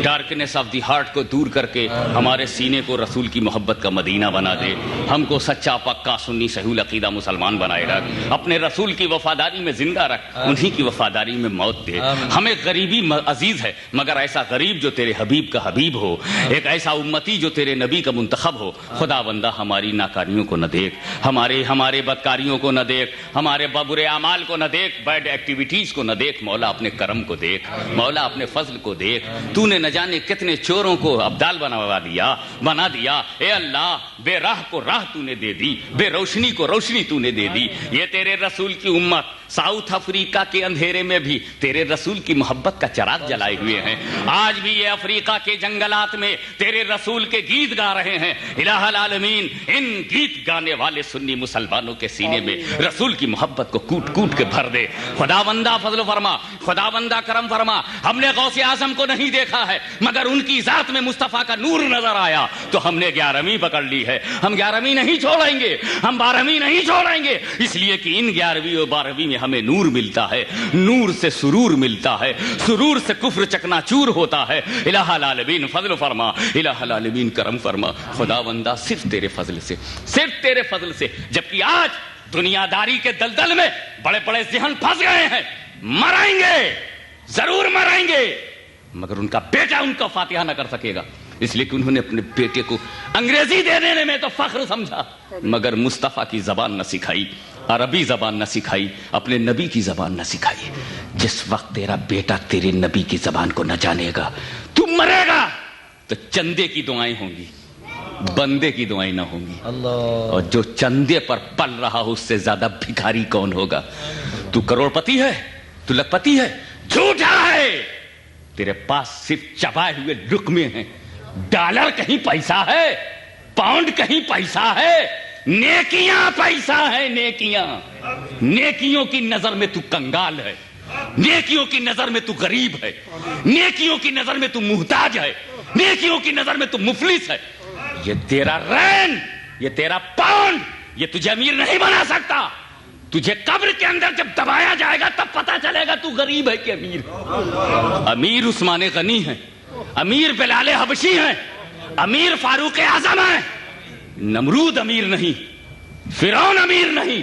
ڈارکنیس آف دی ہارٹ کو دور کر کے ہمارے سینے کو رسول کی محبت کا مدینہ بنا دے۔ ہم کو سچا پکا سنی صحیح العقیدہ مسلمان بنائے رکھ، اپنے رسول کی وفاداری میں زندہ رکھ، انہی کی وفاداری میں موت دے۔ ہمیں غریبی عزیز ہے مگر ایسا غریب جو تیرے حبیب کا حبیب ہو، ایک ایسا امتی جو تیرے نبی کا منتخب ہو۔ خدا بندہ ہماری ناکاریوں کو نہ دیکھ، ہمارے بدکاریوں کو نہ دیکھ، ہمارے برے اعمال کو نہ دیکھ، بیڈ ایکٹیویٹیز کو نہ دیکھ۔ مولا اپنے کرم کو دیکھ، مولا اپنے فضل کو دیکھ۔ تو نے نہ جانے کتنے چوروں کو ابدال بنا دیا۔ اے اللہ بے راہ کو راہ تو نے دے دی، بے روشنی کو روشنی تو نے دے دی۔ یہ تیرے رسول کی امت ساؤتھ افریقہ کے اندھیرے میں بھی تیرے رسول کی محبت کا چراغ جلائے ہوئے ہیں۔ آج بھی یہ افریقہ کے جنگلات میں تیرے رسول کے گیت گا رہے ہیں۔ الہ العالمین ان گیت گانے والے سنی مسلمانوں کے سینے میں رسول کی محبت کو کوٹ کوٹ کے بھر دے۔ خدا بندہ فضل فرما، خدا بندہ کرم فرما۔ ہم نے غوث اعظم کو نہیں دیکھا ہے مگر ان کی ذات میں مصطفیٰ کا نور نظر آیا تو ہم نے 11ویں پکڑ لی ہے۔ ہم 11ویں نہیں چھوڑیں گے، ہم 12ویں نہیں چھوڑیں گے، اس لیے کہ ان 11ویں اور 12ویں میں ہمیں نور ملتا ہے، نور سے سرور ملتا ہے، سرور سے کفر چکنا چور ہوتا ہے۔ الہ العالمین فضل فرما، الہ العالمین کرم فرما۔ خدا بندہ صرف تیرے فضل سے، صرف تیرے فضل سے، جبکہ آج دنیا داری کے دلدل میں بڑے بڑے ذہن پھنس گئے ہیں، مرائیں گے ضرور مرائیں گے مگر ان کا بیٹا ان کا فاتحہ نہ کر سکے گا، اس لیے کہ انہوں نے اپنے بیٹے کو انگریزی دے دینے میں تو فخر سمجھا مگر مصطفیٰ کی زبان نہ سکھائی، عربی زبان نہ سکھائی، اپنے نبی کی زبان نہ سکھائی۔ جس وقت تیرا بیٹا تیرے نبی کی زبان کو نہ جانے گا تو مرے گا، تو چندے کی دعائیں ہوں گی، بندے کی دعائیں نہ ہوں گی۔ اور جو چندے پر پل رہا ہو اس سے زیادہ بھکاری کون ہوگا؟ تو کروڑ پتی ہے، تو لکھ پتی ہے، جھوٹا ہے۔ تیرے پاس صرف چبائے ہوئے لقمے ہیں، ڈالر کہیں پیسہ ہے، پاؤنڈ کہیں پیسہ ہے، نیکیاں پیسہ ہے، نیکیاں۔ نیکیوں کی نظر میں تو کنگال ہے، نیکیوں کی نظر میں تو غریب ہے، نیکیوں کی نظر میں تو محتاج ہے، نیکیوں کی نظر میں تو مفلس ہے۔ یہ تیرا رین، یہ تیرا پاؤنڈ، یہ تجھے امیر نہیں بنا سکتا۔ تجھے قبر کے اندر جب دبایا جائے گا تب پتا چلے گا تو غریب ہے کہ امیر ہے۔ امیر عثمان غنی ہے، امیر بلال حبشی ہیں، امیر فاروق اعظم ہیں۔ نمرود امیر نہیں، فرعون امیر نہیں،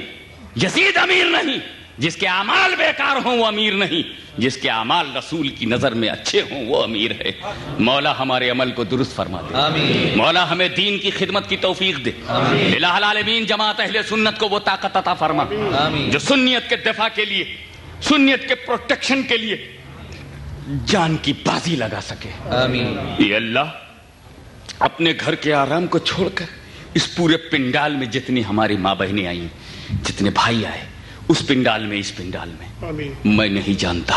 یزید امیر نہیں۔ جس کے اعمال بیکار ہوں وہ امیر نہیں، جس کے اعمال رسول کی نظر میں اچھے ہوں وہ امیر ہے۔ مولا ہمارے عمل کو درست فرما دے، آمین۔ مولا ہمیں دین کی خدمت کی توفیق دے، آمین۔ الہ العالمین جماعت اہل سنت کو وہ طاقت عطا فرما، آمین، جو سنیت کے دفاع کے لیے، سنیت کے پروٹیکشن کے لیے جان کی بازی لگا سکے، آمین۔ اے اللہ اپنے گھر کے آرام کو چھوڑ کر اس پورے پنڈال میں جتنی ہماری ماں بہنیں آئیں، جتنے بھائی آئے، اس پنڈال میں، اس پنڈال میں میں نہیں جانتا،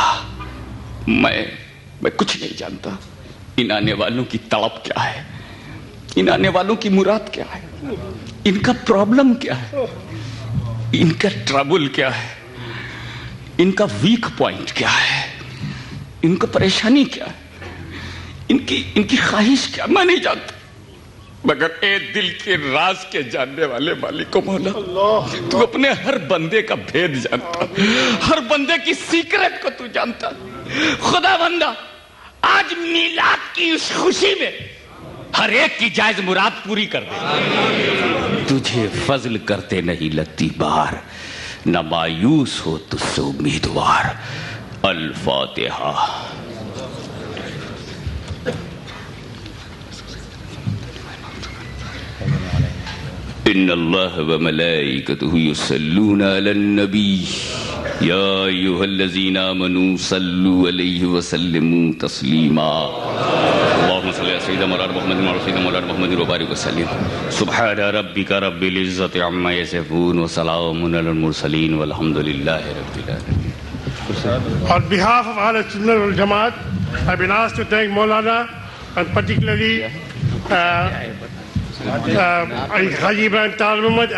میں کچھ نہیں جانتا ان آنے والوں کی تڑپ کیا ہے، ان آنے والوں کی مراد کیا ہے، ان کا پرابلم کیا ہے، ان کا ٹربل کیا ہے، ان کا ویک پوائنٹ کیا ہے، ان کا پریشانی کیا ہے، ان کی خواہش کیا، میں نہیں جانتا، مگر اے دل کے راز کے جاننے والے مالک و مولا، تو اپنے ہر بندے کا بھید جانتا، ہر بندے کی سیکرٹ کو تو جانتا۔ خدا بندہ آج میلاد کی اس خوشی میں ہر ایک کی جائز مراد پوری کر دے، تجھے فضل کرتے نہیں لگتی بار، نہ مایوس ہو تجھ سے امیدوار۔ الفاتحہ۔ ان اللہ وملائکتہ یصلون علی النبی یا ایھا الذین آمنوا صلوا علیہ وسلموا تسلیما۔ اللہم صلی علی سیدنا مولانا محمد وعلی سیدنا مولانا محمد وبارک وسلم۔ سبحان ربک رب العزۃ عما یصفون وسلام علی المرسلین والحمد للہ رب العالمین۔ On behalf of Ahl Sunnah wal Jamaat, I've been asked to thank Maulana and particularly Haji Ibrahim Tal Muhammad